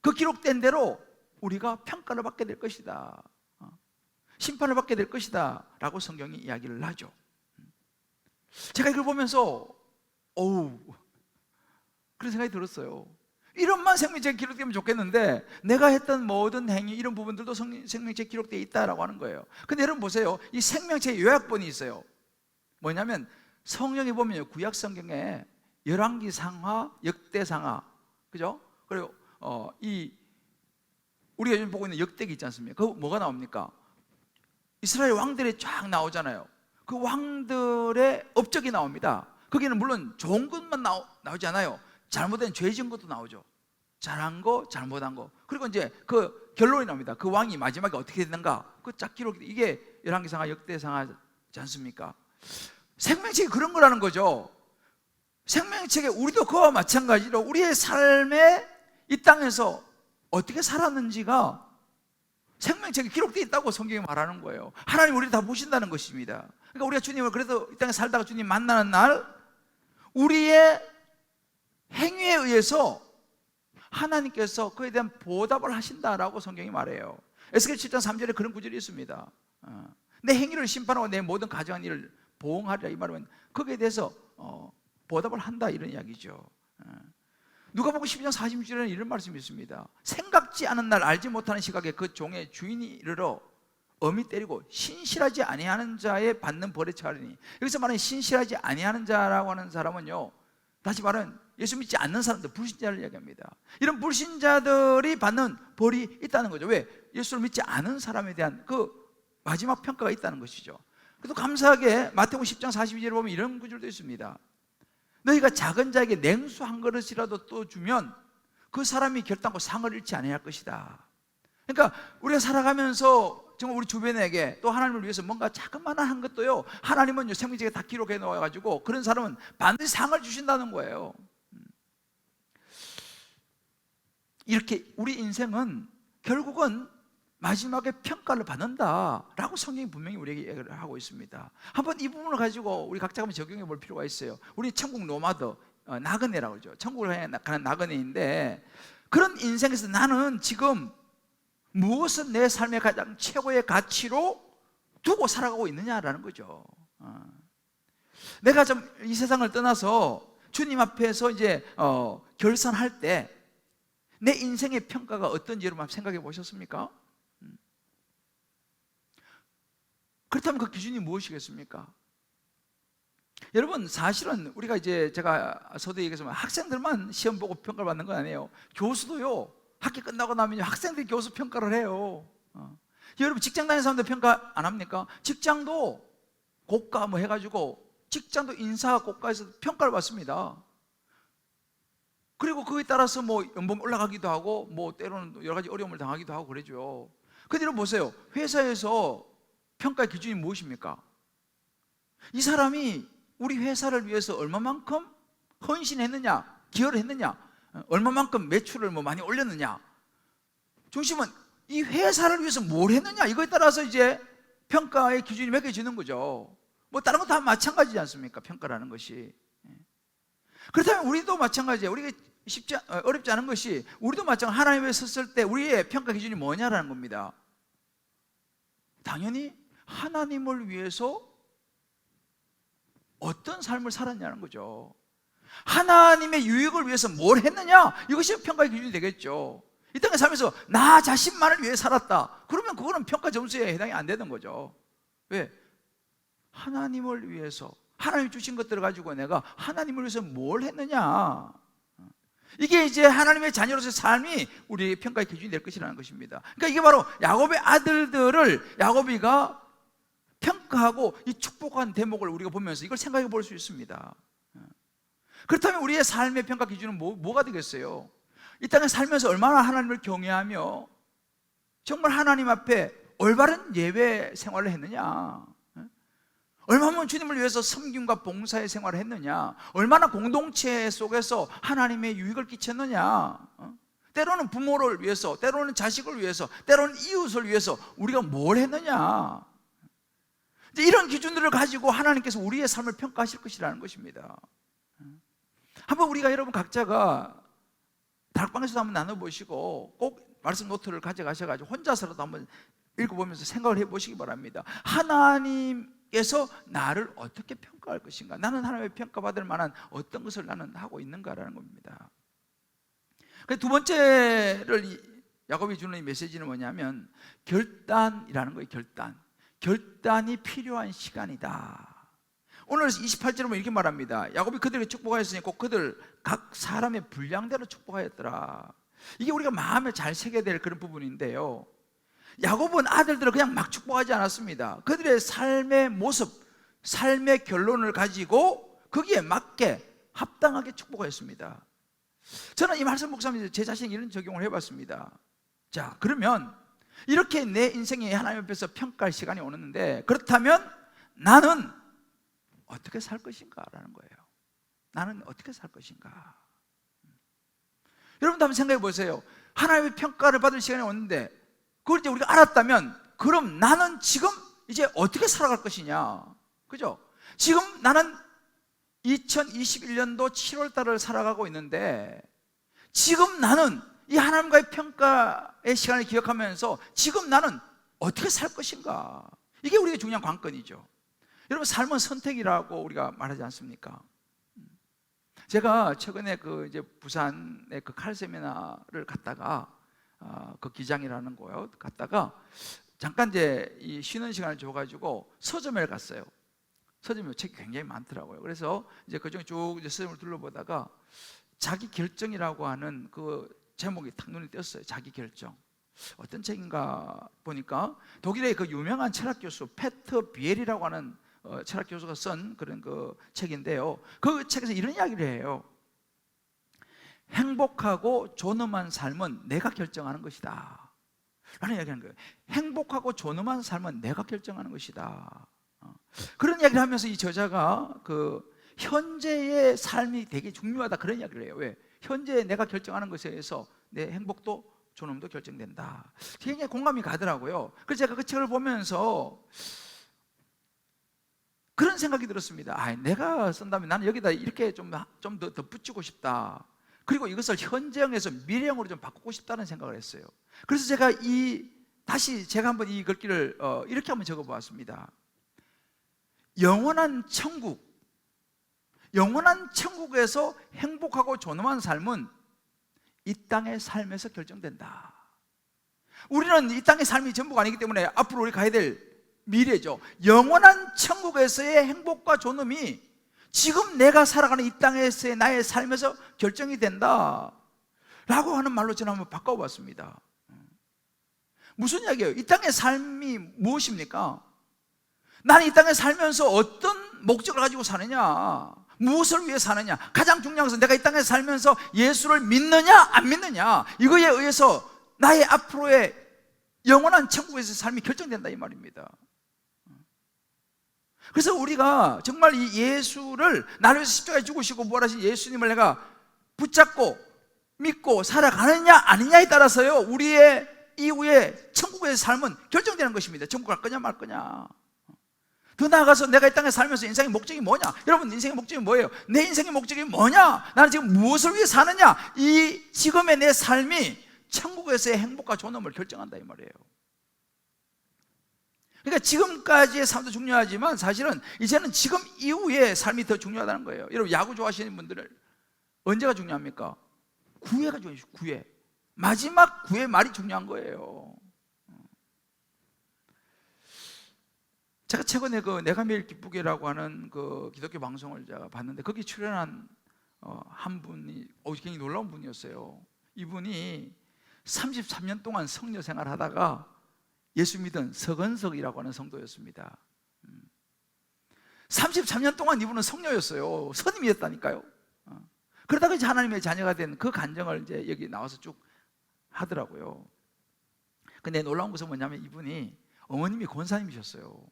그 기록된 대로 우리가 평가를 받게 될 것이다, 심판을 받게 될 것이다 라고 성경이 이야기를 하죠. 제가 이걸 보면서 그런 생각이 들었어요. 이름만 생명책에 기록되면 좋겠는데 내가 했던 모든 행위, 이런 부분들도 생명책에 기록되어 있다라고 하는 거예요. 근데 여러분 보세요. 이 생명책에 요약본이 있어요. 뭐냐면 성경에 보면 구약 성경에 열왕기상하, 역대상하, 그죠? 그리고 우리가 요즘 보고 있는 역대기 있지 않습니까? 그 뭐가 나옵니까? 이스라엘 왕들이 쫙 나오잖아요. 그 왕들의 업적이 나옵니다. 거기는 물론 좋은 것만 나오지 않아요. 잘못된 죄 지은 것도 나오죠. 잘한 거, 잘못한 거. 그리고 이제 그 결론이 나옵니다. 그 왕이 마지막에 어떻게 됐는가? 그 쫙 기록이, 이게 열왕기상하, 역대상하지 않습니까? 생명책이 그런 거라는 거죠. 생명책에 우리도 그와 마찬가지로 우리의 삶에 이 땅에서 어떻게 살았는지가 생명책에 기록되어 있다고 성경이 말하는 거예요. 하나님 우리를 다 보신다는 것입니다. 그러니까 우리가 주님을 그래도 이 땅에 살다가 주님 만나는 날 우리의 행위에 의해서 하나님께서 그에 대한 보답을 하신다라고 성경이 말해요. 에스겔 7장 3절에 그런 구절이 있습니다. 내 행위를 심판하고 내 모든 가정한 일을 보응하리라, 이 말은 거기에 대해서 보답을 한다, 이런 이야기죠. 누가복음 12장 46절에는 이런 말씀이 있습니다. 생각지 않은 날 알지 못하는 시각에 그 종의 주인이 이르러 엄히 때리고 신실하지 아니하는 자에 받는 벌에 처하리니, 여기서 말하는 신실하지 아니하는 자라고 하는 사람은요, 다시 말하면 예수 믿지 않는 사람들, 불신자를 이야기합니다. 이런 불신자들이 받는 벌이 있다는 거죠. 왜? 예수를 믿지 않은 사람에 대한 그 마지막 평가가 있다는 것이죠. 그래도 감사하게 마태복음 10장 42절에 보면 이런 구절도 있습니다. 너희가 작은 자에게 냉수 한 그릇이라도 또 주면 그 사람이 결단코 상을 잃지 아니할 것이다. 그러니까 우리가 살아가면서 정말 우리 주변에게 또 하나님을 위해서 뭔가 자그마한 것도요, 하나님은 생명책에 다 기록해 놓아가지고 그런 사람은 반드시 상을 주신다는 거예요. 이렇게 우리 인생은 결국은 마지막에 평가를 받는다라고 성경이 분명히 우리에게 얘기를 하고 있습니다. 한번 이 부분을 가지고 우리 각자가 한번 적용해 볼 필요가 있어요. 우리 천국 노마드, 나그네라고 그러죠. 천국을 향해 가는 나그네인데, 그런 인생에서 나는 지금 무엇은 내 삶의 가장 최고의 가치로 두고 살아가고 있느냐라는 거죠. 내가 좀 이 세상을 떠나서 주님 앞에서 이제 결산할 때 내 인생의 평가가 어떤지 여러분 한번 생각해 보셨습니까? 그렇다면 그 기준이 무엇이겠습니까? 여러분, 사실은 우리가 이제 제가 서두에 얘기했지만 학생들만 시험 보고 평가를 받는 건 아니에요. 교수도요, 학기 끝나고 나면 학생들이 교수 평가를 해요. 여러분, 직장 다니는 사람들 평가 안 합니까? 직장도 고가 뭐 해가지고 직장도 인사 고가에서 평가를 받습니다. 그리고 그에 따라서 뭐 연봉 올라가기도 하고 뭐 때로는 여러 가지 어려움을 당하기도 하고 그러죠. 근데 여러분 보세요. 회사에서 평가의 기준이 무엇입니까? 이 사람이 우리 회사를 위해서 얼마만큼 헌신했느냐, 기여를 했느냐, 얼마만큼 매출을 뭐 많이 올렸느냐. 중심은 이 회사를 위해서 뭘 했느냐, 이거에 따라서 이제 평가의 기준이 매겨지는 거죠. 뭐 다른 거 다 마찬가지지 않습니까? 평가라는 것이. 그렇다면 우리도 마찬가지예요. 우리가 어렵지 않은 것이, 우리도 마찬가지, 하나님에 섰을 때 우리의 평가 기준이 뭐냐라는 겁니다. 당연히 하나님을 위해서 어떤 삶을 살았냐는 거죠. 하나님의 유익을 위해서 뭘 했느냐, 이것이 평가의 기준이 되겠죠. 이 땅에 살면서 나 자신만을 위해 살았다, 그러면 그거는 평가 점수에 해당이 안 되는 거죠. 왜? 하나님을 위해서, 하나님이 주신 것들을 가지고 내가 하나님을 위해서 뭘 했느냐, 이게 이제 하나님의 자녀로서의 삶이 우리의 평가의 기준이 될 것이라는 것입니다. 그러니까 이게 바로 야곱의 아들들을 야곱이가 평가하고 이 축복한 대목을 우리가 보면서 이걸 생각해 볼 수 있습니다. 그렇다면 우리의 삶의 평가 기준은 뭐가 되겠어요? 이 땅에 살면서 얼마나 하나님을 경외하며 정말 하나님 앞에 올바른 예배 생활을 했느냐, 얼마나 주님을 위해서 섬김과 봉사의 생활을 했느냐, 얼마나 공동체 속에서 하나님의 유익을 끼쳤느냐, 때로는 부모를 위해서, 때로는 자식을 위해서, 때로는 이웃을 위해서 우리가 뭘 했느냐, 이런 기준들을 가지고 하나님께서 우리의 삶을 평가하실 것이라는 것입니다. 한번 우리가 여러분 각자가 다락방에서도 한번 나눠보시고 꼭 말씀 노트를 가져가셔가지고 혼자서라도 한번 읽어보면서 생각을 해보시기 바랍니다. 하나님께서 나를 어떻게 평가할 것인가, 나는 하나님의 평가받을 만한 어떤 것을 나는 하고 있는가라는 겁니다. 두 번째를 야곱이 주는 이 메시지는 뭐냐면 결단이라는 거예요. 결단이 필요한 시간이다. 오늘 28절에 보면 이렇게 말합니다. 야곱이 그들에게 축복하였으니 꼭 그들 각 사람의 분량대로 축복하였더라. 이게 우리가 마음에 잘 새겨야 될 그런 부분인데요, 야곱은 아들들을 그냥 막 축복하지 않았습니다. 그들의 삶의 모습, 삶의 결론을 가지고 거기에 맞게 합당하게 축복하였습니다. 저는 이 말씀 묵상하면서 제 자신이 이런 적용을 해봤습니다. 자, 그러면 이렇게 내 인생에 하나님 앞에서 평가할 시간이 오는데, 그렇다면 나는 어떻게 살 것인가 라는 거예요. 나는 어떻게 살 것인가. 여러분도 한번 생각해 보세요. 하나님의 평가를 받을 시간이 오는데 그걸 이제 우리가 알았다면, 그럼 나는 지금 이제 어떻게 살아갈 것이냐, 그죠? 지금 나는 2021년도 7월 달을 살아가고 있는데, 지금 나는 이 하나님과의 평가의 시간을 기억하면서 지금 나는 어떻게 살 것인가, 이게 우리의 중요한 관건이죠. 여러분, 삶은 선택이라고 우리가 말하지 않습니까? 제가 최근에 이제 부산의 칼 세미나를 갔다가, 그 기장이라는 거요, 갔다가 잠깐 이제 이 쉬는 시간을 줘가지고 서점에 갔어요. 서점에 책이 굉장히 많더라고요. 그래서 이제 그중에 쭉 이제 서점을 둘러보다가 자기 결정이라고 하는 그 제목이 탁 눈에 띄었어요. 자기 결정. 어떤 책인가 보니까 독일의 그 유명한 철학 교수 페터 비엘이라고 하는 철학 교수가 쓴 그런 그 책인데요, 그 책에서 이런 이야기를 해요. 행복하고 존엄한 삶은 내가 결정하는 것이다 라는 이야기하는 거예요. 행복하고 존엄한 삶은 내가 결정하는 것이다. 그런 이야기를 하면서 이 저자가 그 현재의 삶이 되게 중요하다, 그런 이야기를 해요. 왜? 현재 내가 결정하는 것에 의해서 내 행복도 존엄도 결정된다. 굉장히 공감이 가더라고요. 그래서 제가 그 책을 보면서 그런 생각이 들었습니다. 내가 쓴다면 나는 여기다 이렇게 좀 더 덧붙이고 싶다. 그리고 이것을 현재형에서 미래형으로 좀 바꾸고 싶다는 생각을 했어요. 그래서 제가 다시 제가 한번 이 글귀를 이렇게 한번 적어보았습니다. 영원한 천국에서 행복하고 존엄한 삶은 이 땅의 삶에서 결정된다. 우리는 이 땅의 삶이 전부가 아니기 때문에 앞으로 우리 가야 될 미래죠. 영원한 천국에서의 행복과 존엄이 지금 내가 살아가는 이 땅에서의 나의 삶에서 결정이 된다 라고 하는 말로 저는 한번 바꿔봤습니다. 무슨 이야기예요? 이 땅의 삶이 무엇입니까? 나는 이 땅에 살면서 어떤 목적을 가지고 사느냐, 무엇을 위해 사느냐, 가장 중요한 것은 내가 이 땅에 살면서 예수를 믿느냐 안 믿느냐, 이거에 의해서 나의 앞으로의 영원한 천국에서의 삶이 결정된다, 이 말입니다. 그래서 우리가 정말 이 예수를 나를 위해서 십자가에 죽으시고 부활하신 예수님을 내가 붙잡고 믿고 살아가느냐 아니냐에 따라서요, 우리의 이후에 천국에서의 삶은 결정되는 것입니다. 천국 갈 거냐 말 거냐. 더 나아가서 내가 이 땅에 살면서 인생의 목적이 뭐냐? 여러분, 인생의 목적이 뭐예요? 내 인생의 목적이 뭐냐? 나는 지금 무엇을 위해 사느냐? 이 지금의 내 삶이 천국에서의 행복과 존엄을 결정한다, 이 말이에요. 그러니까 지금까지의 삶도 중요하지만 사실은 이제는 지금 이후의 삶이 더 중요하다는 거예요. 여러분, 야구 좋아하시는 분들은 언제가 중요합니까? 9회가 중요해요. 9회. 마지막 9회 말이 중요한 거예요. 제가 최근에 그 내가 매일 기쁘게라고 하는 그 기독교 방송을 제가 봤는데, 거기 출연한 한 분이 굉장히 놀라운 분이었어요. 이분이 33년 동안 성녀 생활을 하다가 예수 믿은 서건석이라고 하는 성도였습니다. 33년 동안 이분은 성녀였어요. 선임이었다니까요. 그러다가 이제 하나님의 자녀가 된 그 간증을 이제 여기 나와서 쭉 하더라고요. 근데 놀라운 것은 뭐냐면 이분이 어머님이 권사님이셨어요.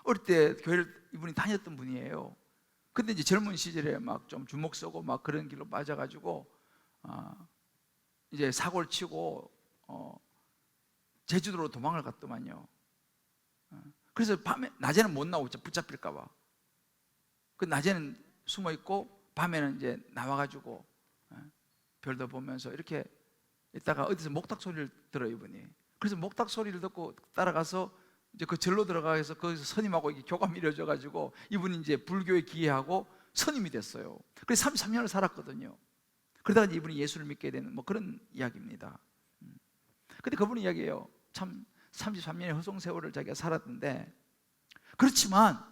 어릴 때 교회를 이분이 다녔던 분이에요. 근데 이제 젊은 시절에 막 좀 주먹 쏘고 막 그런 길로 빠져가지고 이제 사고를 치고 제주도로 도망을 갔더만요. 그래서 낮에는 못 나오고 붙잡힐까봐. 그 낮에는 숨어 있고 밤에는 이제 나와가지고 별도 보면서 이렇게 있다가 어디서 목탁 소리를 들어요, 이분이. 그래서 목탁 소리를 듣고 따라가서 이제 그 절로 들어가서 거기서 선임하고 이게 교감이 이루어져가지고 이분이 이제 불교에 기여하고 선임이 됐어요. 그래서 33년을 살았거든요. 그러다가 이제 이분이 예수를 믿게 되는 뭐 그런 이야기입니다. 근데 그분이 이야기해요. 참 33년의 허송 세월을 자기가 살았는데, 그렇지만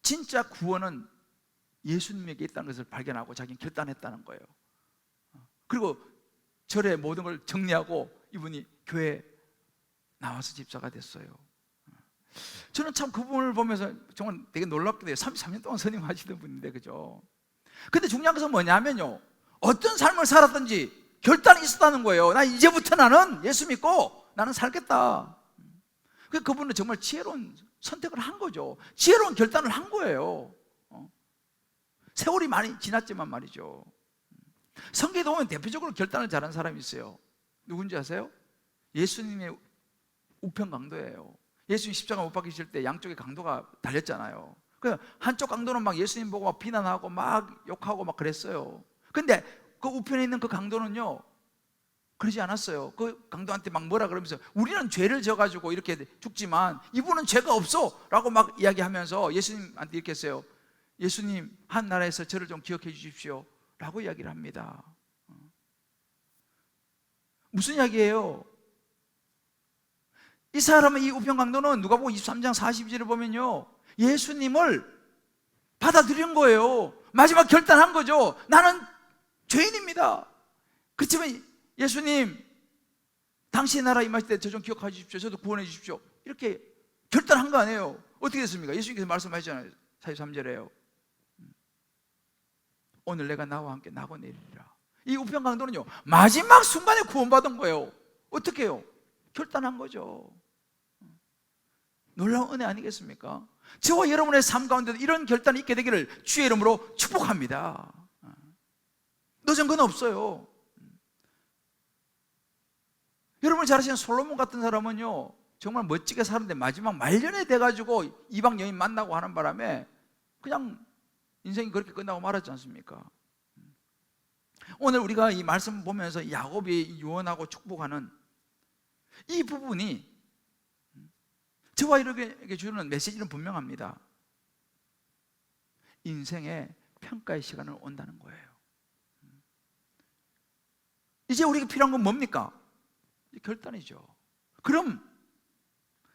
진짜 구원은 예수님에게 있다는 것을 발견하고 자기는 결단했다는 거예요. 그리고 절에 모든 걸 정리하고 이분이 교회에 나와서 집사가 됐어요. 저는 참 그분을 보면서 정말 되게 놀랍게 돼요. 33년 동안 선임하시던 분인데, 그죠? 근데 중요한 것은 뭐냐면요, 어떤 삶을 살았든지 결단이 있었다는 거예요. 나 이제부터 나는 예수 믿고 나는 살겠다. 그분은 정말 지혜로운 선택을 한 거죠. 지혜로운 결단을 한 거예요. 세월이 많이 지났지만 말이죠. 성경에 보면 대표적으로 결단을 잘한 사람이 있어요. 누군지 아세요? 예수님의 우편 강도예요. 예수님 십자가 못 박히실 때 양쪽에 강도가 달렸잖아요. 그 한쪽 강도는 막 예수님 보고 막 비난하고 막 욕하고 막 그랬어요. 근데 그 우편에 있는 그 강도는요, 그러지 않았어요. 그 강도한테 막 뭐라 그러면서 우리는 죄를 져가지고 이렇게 죽지만 이분은 죄가 없어 라고 막 이야기하면서 예수님한테 이렇게 했어요. 예수님, 한 나라에서 저를 좀 기억해 주십시오 라고 이야기를 합니다. 무슨 이야기예요? 이 사람은, 이 우편 강도는 누가복음 23장 42절을 보면요, 예수님을 받아들인 거예요. 마지막 결단한 거죠. 나는 죄인입니다. 그렇지만 예수님, 당신의 나라 임하실 때 저 좀 기억해 주십시오. 저도 구원해 주십시오. 이렇게 결단한 거 아니에요. 어떻게 됐습니까? 예수님께서 말씀하셨잖아요. 43절에요. 오늘 내가 나와 함께 나고 내리리라. 이 우편 강도는요, 마지막 순간에 구원받은 거예요. 어떻게 해요? 결단한 거죠. 놀라운 은혜 아니겠습니까? 저와 여러분의 삶 가운데도 이런 결단이 있게 되기를 주의 이름으로 축복합니다. 늦은 건 없어요. 여러분이 잘 아시는 솔로몬 같은 사람은요, 정말 멋지게 사는데 마지막 말년에 돼가지고 이방 여인 만나고 하는 바람에 그냥 인생이 그렇게 끝나고 말았지 않습니까? 오늘 우리가 이 말씀 보면서 야곱이 유언하고 축복하는 이 부분이 저와 여러분에게 주는 메시지는 분명합니다. 인생의 평가의 시간은 온다는 거예요. 이제 우리가 필요한 건 뭡니까? 결단이죠. 그럼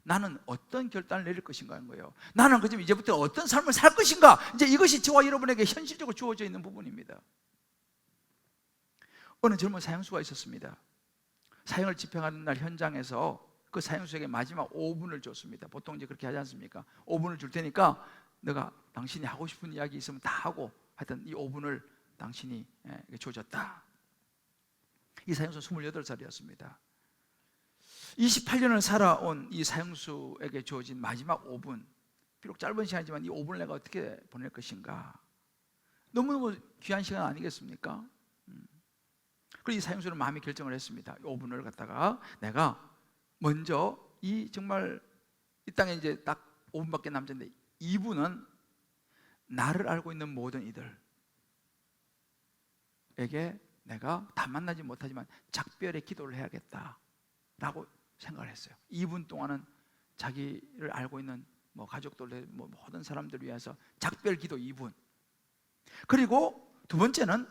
나는 어떤 결단을 내릴 것인가 하는 거예요. 나는 그럼 이제부터 어떤 삶을 살 것인가? 이제 이것이 저와 여러분에게 현실적으로 주어져 있는 부분입니다. 어느 젊은 사형수가 있었습니다. 사형을 집행하는 날 현장에서 그 사형수에게 마지막 5분을 줬습니다. 보통 이제 그렇게 하지 않습니까? 5분을 줄 테니까 너가 당신이 하고 싶은 이야기 있으면 다 하고, 하여튼 이 5분을 당신이 줘줬다. 이 사형수 28살이었습니다. 28년을 살아온 이 사형수에게 주어진 마지막 5분, 비록 짧은 시간이지만 이 5분을 내가 어떻게 보낼 것인가? 너무너무 귀한 시간 아니겠습니까? 그리고 이 사형수는 마음이 결정을 했습니다. 5분을 갖다가 내가 먼저 이 정말 이 땅에 이제 딱 5분밖에 남지 않는데 2분은 나를 알고 있는 모든 이들에게 내가 다 만나지 못하지만 작별의 기도를 해야겠다라고 생각을 했어요. 2분 동안은 자기를 알고 있는 뭐 가족들, 뭐 모든 사람들을 위해서 작별 기도 2분. 그리고 두 번째는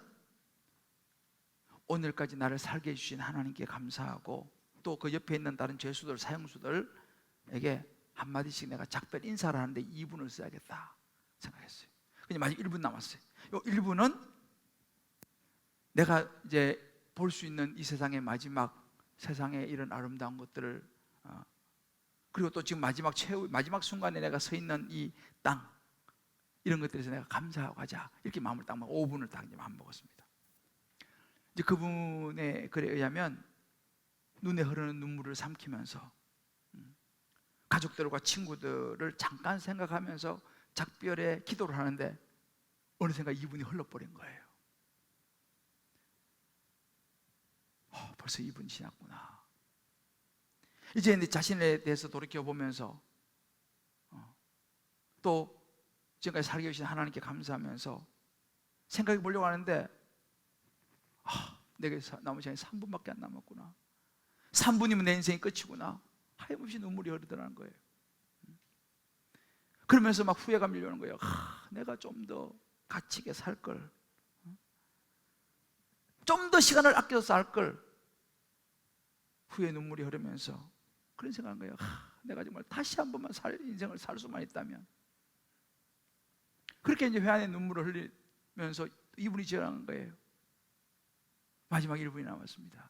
오늘까지 나를 살게 해주신 하나님께 감사하고 또 그 옆에 있는 다른 죄수들, 사형수들에게 한마디씩 내가 작별 인사를 하는데 2분을 써야겠다 생각했어요. 근데 마지막 1분 남았어요. 이 1분은 내가 이제 볼 수 있는 이 세상의 마지막, 세상에 이런 아름다운 것들을, 그리고 또 지금 마지막 순간에 내가 서 있는 이 땅, 이런 것들에서 내가 감사하고 가자, 이렇게 마음을 딱 5분을 딱 이제 마음 먹었습니다. 이제 그분의 글에 의하면 눈에 흐르는 눈물을 삼키면서 가족들과 친구들을 잠깐 생각하면서 작별의 기도를 하는데 어느샌가 2분이 흘러버린 거예요. 벌써 2분이 지났구나. 이제 내 자신에 대해서 돌이켜보면서 또 지금까지 살게 해주신 하나님께 감사하면서 생각해 보려고 하는데 내게 남은 시간이 3분밖에 안 남았구나. 3분이면 내 인생이 끝이구나. 하염없이 눈물이 흐르더라는 거예요. 그러면서 막 후회가 밀려오는 거예요. 내가 좀 더 가치 있게 살 걸, 좀 더 시간을 아껴서 살 걸. 후회 눈물이 흐르면서 그런 생각한 거예요. 내가 정말 다시 한 번만 인생을 살 수만 있다면 그렇게 이제 회한의 눈물을 흘리면서 2분이 지나간 거예요. 마지막 1분이 남았습니다.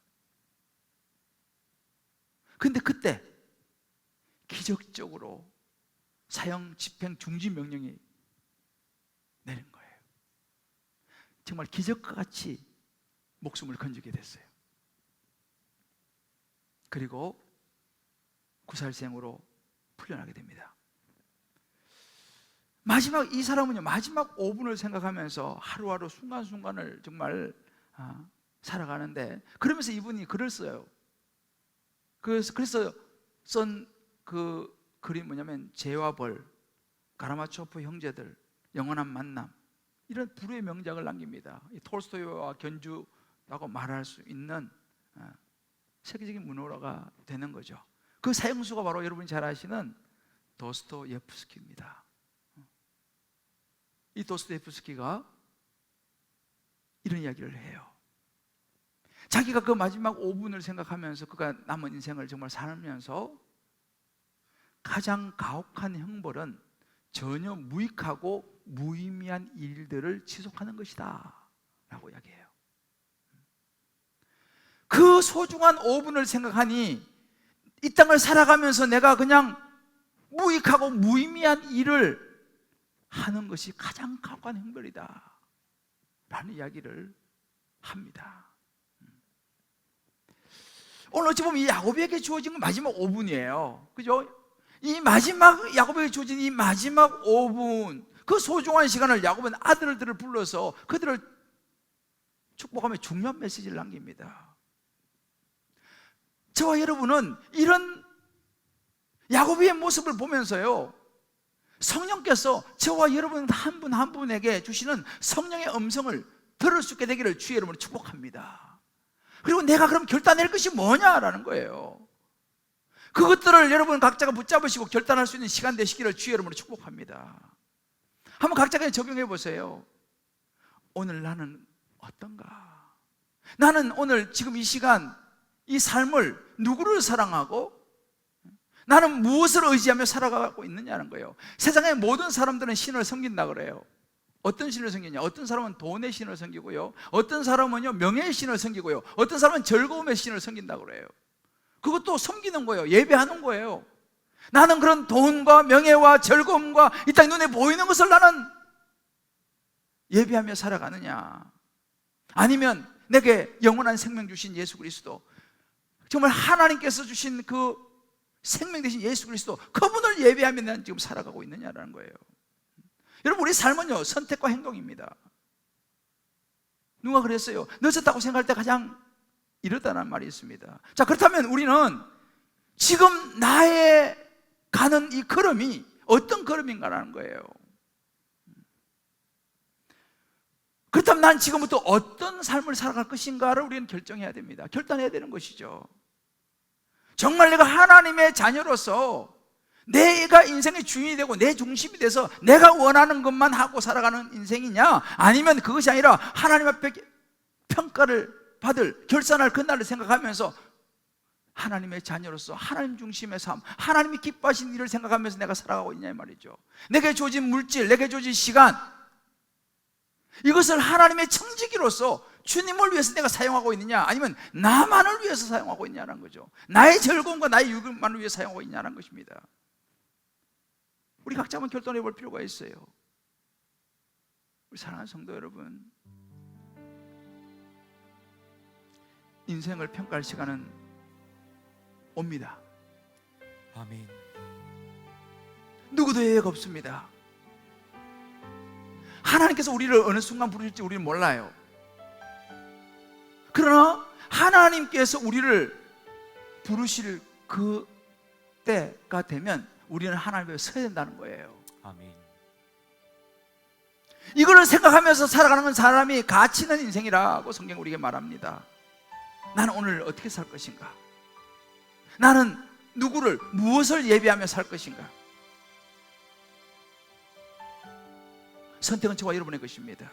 근데 그때 기적적으로 사형 집행 중지 명령이 내린 거예요. 정말 기적과 같이 목숨을 건지게 됐어요. 그리고 구살생으로 풀려나게 됩니다. 마지막 이 사람은요, 마지막 5분을 생각하면서 하루하루 순간순간을 정말 살아가는데, 그러면서 이분이 글을 써요. 그래서 쓴 그 글이 뭐냐면 죄와 벌, 가라마초프 형제들, 영원한 만남, 이런 불후의 명작을 남깁니다. 이 톨스토이와 견주라고 말할 수 있는 세계적인 문호가 되는 거죠. 그 사형수가 바로 여러분이 잘 아시는 도스토옙스키입니다. 이 도스토옙스키가 이런 이야기를 해요. 자기가 그 마지막 5분을 생각하면서 그가 남은 인생을 정말 살면서 가장 가혹한 형벌은 전혀 무익하고 무의미한 일들을 지속하는 것이다 라고 이야기해요. 그 소중한 5분을 생각하니 이 땅을 살아가면서 내가 그냥 무익하고 무의미한 일을 하는 것이 가장 가혹한 형벌이다 라는 이야기를 합니다. 오늘 어찌 보면 이 야곱에게 주어진 건 마지막 5분이에요. 그죠? 이 마지막 야곱에게 주어진 이 마지막 5분, 그 소중한 시간을 야곱은 아들들을 불러서 그들을 축복하며 중요한 메시지를 남깁니다. 저와 여러분은 이런 야곱의 모습을 보면서요, 성령께서 저와 여러분 한 분 한 분에게 주시는 성령의 음성을 들을 수 있게 되기를 주의 이름으로 축복합니다. 그리고 내가 그럼 결단할 것이 뭐냐라는 거예요. 그것들을 여러분 각자가 붙잡으시고 결단할 수 있는 시간 되시기를 주의 이름으로 축복합니다. 한번 각자가 적용해 보세요. 오늘 나는 어떤가? 나는 오늘 지금 이 시간 이 삶을 누구를 사랑하고 나는 무엇을 의지하며 살아가고 있느냐는 거예요. 세상의 모든 사람들은 신을 섬긴다 그래요. 어떤 신을 섬기냐? 어떤 사람은 돈의 신을 섬기고요, 어떤 사람은요 명예의 신을 섬기고요, 어떤 사람은 즐거움의 신을 섬긴다 그래요. 그것도 섬기는 거예요. 예배하는 거예요. 나는 그런 돈과 명예와 즐거움과 이 땅 눈에 보이는 것을 나는 예배하며 살아가느냐, 아니면 내게 영원한 생명 주신 예수 그리스도, 정말 하나님께서 주신 그 생명 되신 예수 그리스도, 그분을 예배하며 난 지금 살아가고 있느냐라는 거예요. 여러분, 우리 삶은요 선택과 행동입니다. 누가 그랬어요? 늦었다고 생각할 때 가장 이르다는 말이 있습니다. 자, 그렇다면 우리는 지금 나의 가는 이 걸음이 어떤 걸음인가라는 거예요. 그렇다면 난 지금부터 어떤 삶을 살아갈 것인가를 우리는 결정해야 됩니다. 결단해야 되는 것이죠. 정말 내가 하나님의 자녀로서 내가 인생의 주인이 되고 내 중심이 돼서 내가 원하는 것만 하고 살아가는 인생이냐, 아니면 그것이 아니라 하나님 앞에 평가를 받을, 결산할 그날을 생각하면서 하나님의 자녀로서 하나님 중심의 삶, 하나님이 기뻐하신 일을 생각하면서 내가 살아가고 있냐 이 말이죠. 내게 주어진 물질, 내게 주어진 시간, 이것을 하나님의 청지기로서 주님을 위해서 내가 사용하고 있느냐, 아니면 나만을 위해서 사용하고 있냐는 거죠. 나의 즐거움과 나의 유익만을 위해 사용하고 있냐는 것입니다. 우리 각자 한번 결단해 볼 필요가 있어요. 우리 사랑하는 성도 여러분, 인생을 평가할 시간은 옵니다. 아멘. 누구도 예외가 없습니다. 하나님께서 우리를 어느 순간 부르실지 우리는 몰라요. 그러나 하나님께서 우리를 부르실 그 때가 되면 우리는 하나님 앞에 서야 된다는 거예요. 아멘. 이거를 생각하면서 살아가는 건 사람이 가치 있는 인생이라고 성경 우리에게 말합니다. 나는 오늘 어떻게 살 것인가? 나는 누구를, 무엇을 예배하며 살 것인가? 선택은 저와 여러분의 것입니다.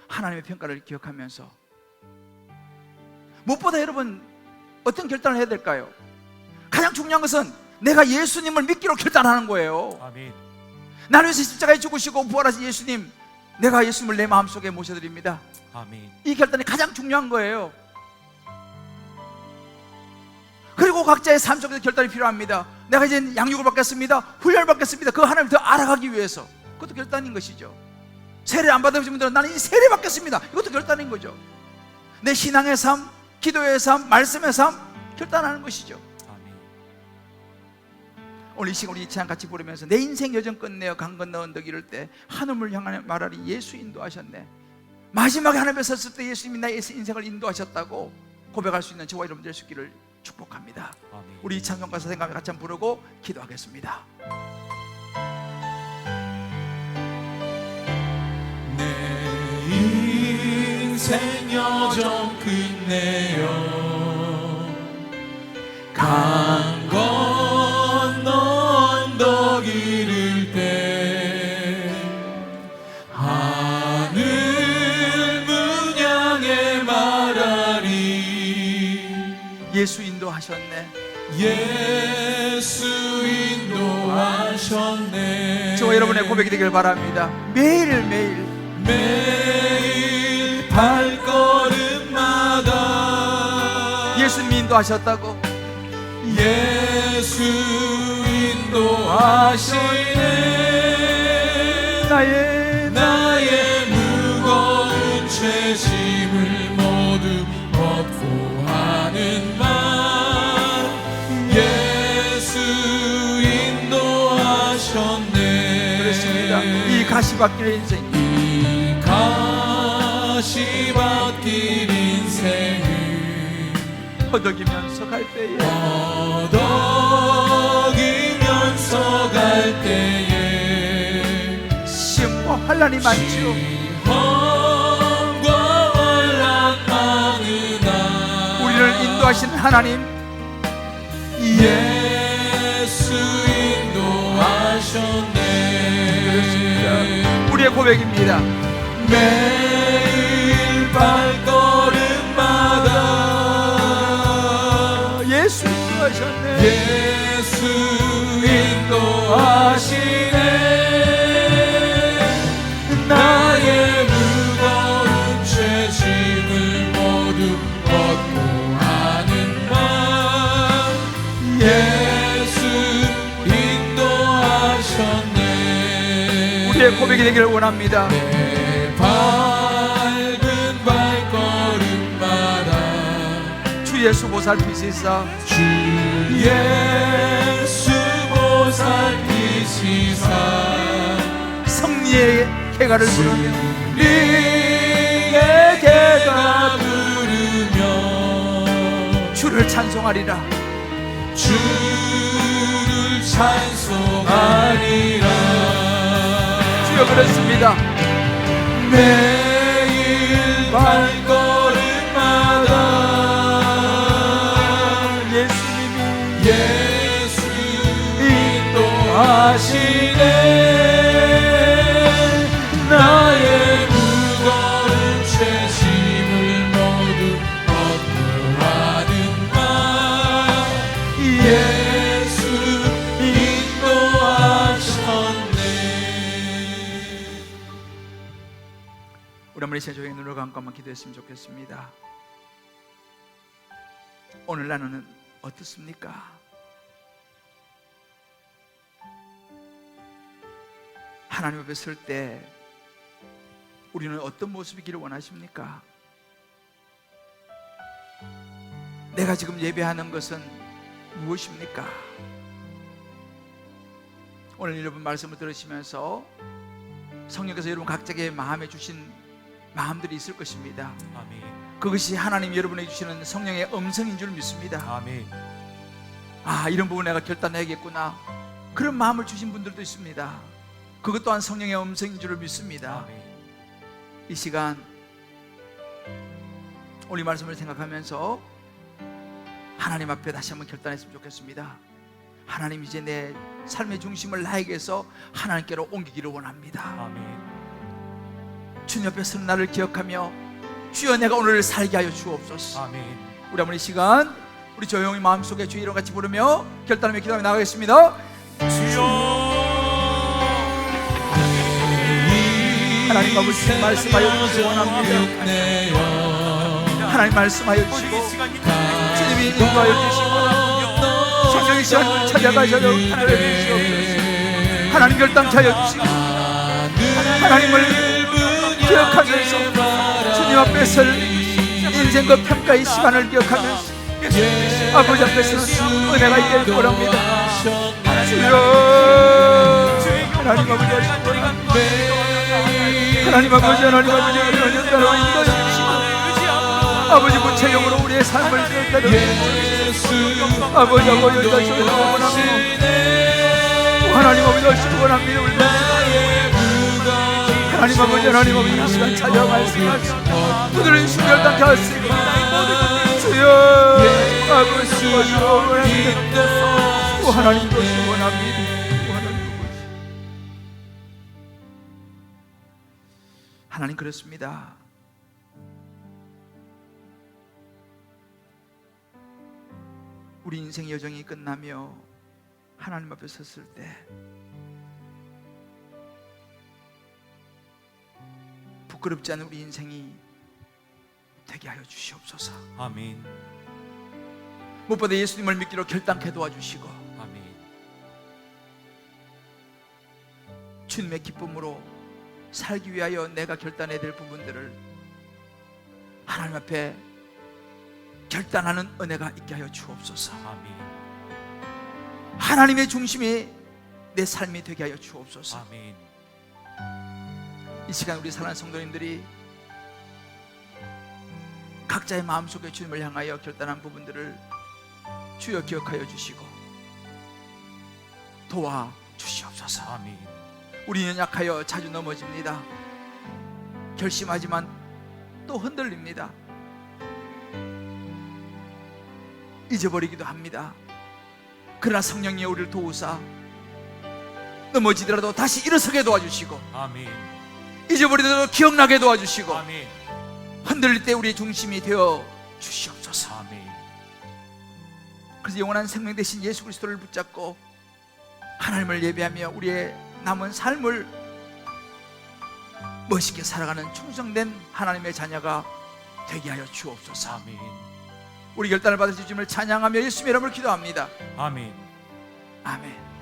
하나님의 평가를 기억하면서 무엇보다 여러분 어떤 결단을 해야 될까요? 가장 중요한 것은 내가 예수님을 믿기로 결단하는 거예요. 아멘. 나를 위해서 십자가에 죽으시고 부활하신 예수님, 내가 예수님을 내 마음속에 모셔드립니다. 아멘. 이 결단이 가장 중요한 거예요. 그리고 각자의 삶 속에서 결단이 필요합니다. 내가 이제 양육을 받겠습니다, 훈련을 받겠습니다. 그 하나님을 더 알아가기 위해서. 그것도 결단인 것이죠. 세례 안 받으신 분들은 나는 이 세례 받겠습니다, 이것도 결단인 거죠. 내 신앙의 삶, 기도의 삶, 말씀의 삶, 결단하는 것이죠. 아멘. 오늘 이 시간 우리 이 찬양 같이 부르면서 내 인생 여정 끝내어 강 건너 언덕 이를 때 하늘을 향하여 말하리 예수 인도하셨네. 마지막에 하늘 앞에 섰을 때 예수님이 나의 인생을 인도하셨다고 고백할 수 있는 저와 여러분 될 수 있기를 축복합니다. 아멘. 우리 이 찬송가사 생각하며 같이 한번 부르고 기도하겠습니다. 내 인생 여정 끝내어 강 건너 언덕 이를 때 하늘 문 향해 말하리 예수 인도하셨네. 예수 인도하셨네. 저와 여러분의 고백이 되길 바랍니다. 매일매일 매일 발걸음마다 예수님이 인도하셨다고. 예수 인도하시네. 나의 무거운 죄짐을 모두 벗고 하는 말 예수 인도하셨네. 그렇습니다. 이 가시밭길 인생, 이 가시밭길 인생을 허덕이면서 갈 때에 허덕이면서 갈 때에 시험과 환난이 많죠. 시험과 환난 많으나 우리를 인도하시는 하나님, 예수 인도하셨네. 우리의 고백입니다. 매일 발걸음마다 예수 인도하셨네. 예수 인도하시네. 나의 무거운 죄짐을 모두 벗고 하는 말 예수 인도하셨네. 우리의 고백이 되기를 원합니다. 내 밝은 발걸음마다 주 예수 보살피시사 주 예수 보살피시사 성리의 개가를 부르며 우리의 개가 부르며 주를 찬송하리라. 주를 찬송하리라. 주여 그렇습니다. 매일 발걸음마다 예수님이 예수 인도하시네. 나의 무거운 죄짐을 모두 벗고 하는 말 예수 인도하셨네. 우리 한번 이 시간 조용히 눈을 감고 한번 기도했으면 좋겠습니다. 오늘 나는 어떻습니까? 하나님 앞에 설 때 우리는 어떤 모습이기를 원하십니까? 내가 지금 예배하는 것은 무엇입니까? 오늘 여러분 말씀을 들으시면서 성령께서 여러분 각자의 마음에 주신 마음들이 있을 것입니다. 아멘. 그것이 하나님 여러분에게 주시는 성령의 음성인 줄 믿습니다. 아멘. 아, 이런 부분 내가 결단해야겠구나, 그런 마음을 주신 분들도 있습니다. 그것 또한 성령의 음성인 줄 믿습니다. 아멘. 이 시간 우리 말씀을 생각하면서 하나님 앞에 다시 한번 결단했으면 좋겠습니다. 하나님, 이제 내 삶의 중심을 나에게서 하나님께로 옮기기를 원합니다. 아멘. 주님 앞에 서는 나를 기억하며 주여 내가 오늘을 살게 하여 주옵소서. 아멘. 우리 한번 이 시간 우리 조용히 마음속에 주의 이름 같이 부르며 결단하며 기도하며 나가겠습니다. 주여 하나님 아버지 말씀하여 주시기 원합니다. 하나님 말씀하여 주시고 주님이 인도하여 주시고 성령의 시간을 찾아가셔서 하나님 주시옵소서. 하나님 결단하여 주시고 하나님을 기억하면서 주님 앞에 설 인생과 평가의 시간을 기억하면서 아버지 앞에서 은혜가 있길 원합니다. 주여 하나님 아버지 하나님 아버지 하나님 아버지 은혜를 따라 인도해주시고 아버지 구체적으로 우리의 삶을 기억하여 주시고 아버지 아버지 다시 원합니다. 하나님 아버지 다시 원합니다. 하나님 아버지 하나님 아버지 이 시간 찾아 말씀하시고 그들은 순결단 닿았습니다. 주여 아버지 다시 원합니다. 하나님 다시 원합니다. 하나님 그렇습니다. 우리 인생 여정이 끝나며 하나님 앞에 섰을 때 부끄럽지 않은 우리 인생이 되게 하여 주시옵소서. 아멘. 무엇보다 예수님을 믿기로 결단케 도와주시고 아멘. 주님의 기쁨으로 살기 위하여 내가 결단해야 될 부분들을 하나님 앞에 결단하는 은혜가 있게 하여 주옵소서. 아멘. 하나님의 중심이 내 삶이 되게 하여 주옵소서. 아멘. 이 시간 우리 사랑하는 성도님들이 각자의 마음속에 주님을 향하여 결단한 부분들을 주여 기억하여 주시고 도와 주시옵소서. 아멘. 우리는 약하여 자주 넘어집니다. 결심하지만 또 흔들립니다. 잊어버리기도 합니다. 그러나 성령이 우리를 도우사 넘어지더라도 다시 일어서게 도와주시고 아멘. 잊어버리더라도 기억나게 도와주시고 아멘. 흔들릴 때 우리의 중심이 되어 주시옵소서. 아멘. 그래서 영원한 생명 대신 예수 그리스도를 붙잡고 하나님을 예배하며 우리의 남은 삶을 멋있게 살아가는 충성된 하나님의 자녀가 되게 하여 주옵소서. 아멘. 우리 결단을 받으실 주님을 찬양하며 예수님의 이름으로 기도합니다. 아멘. 아멘.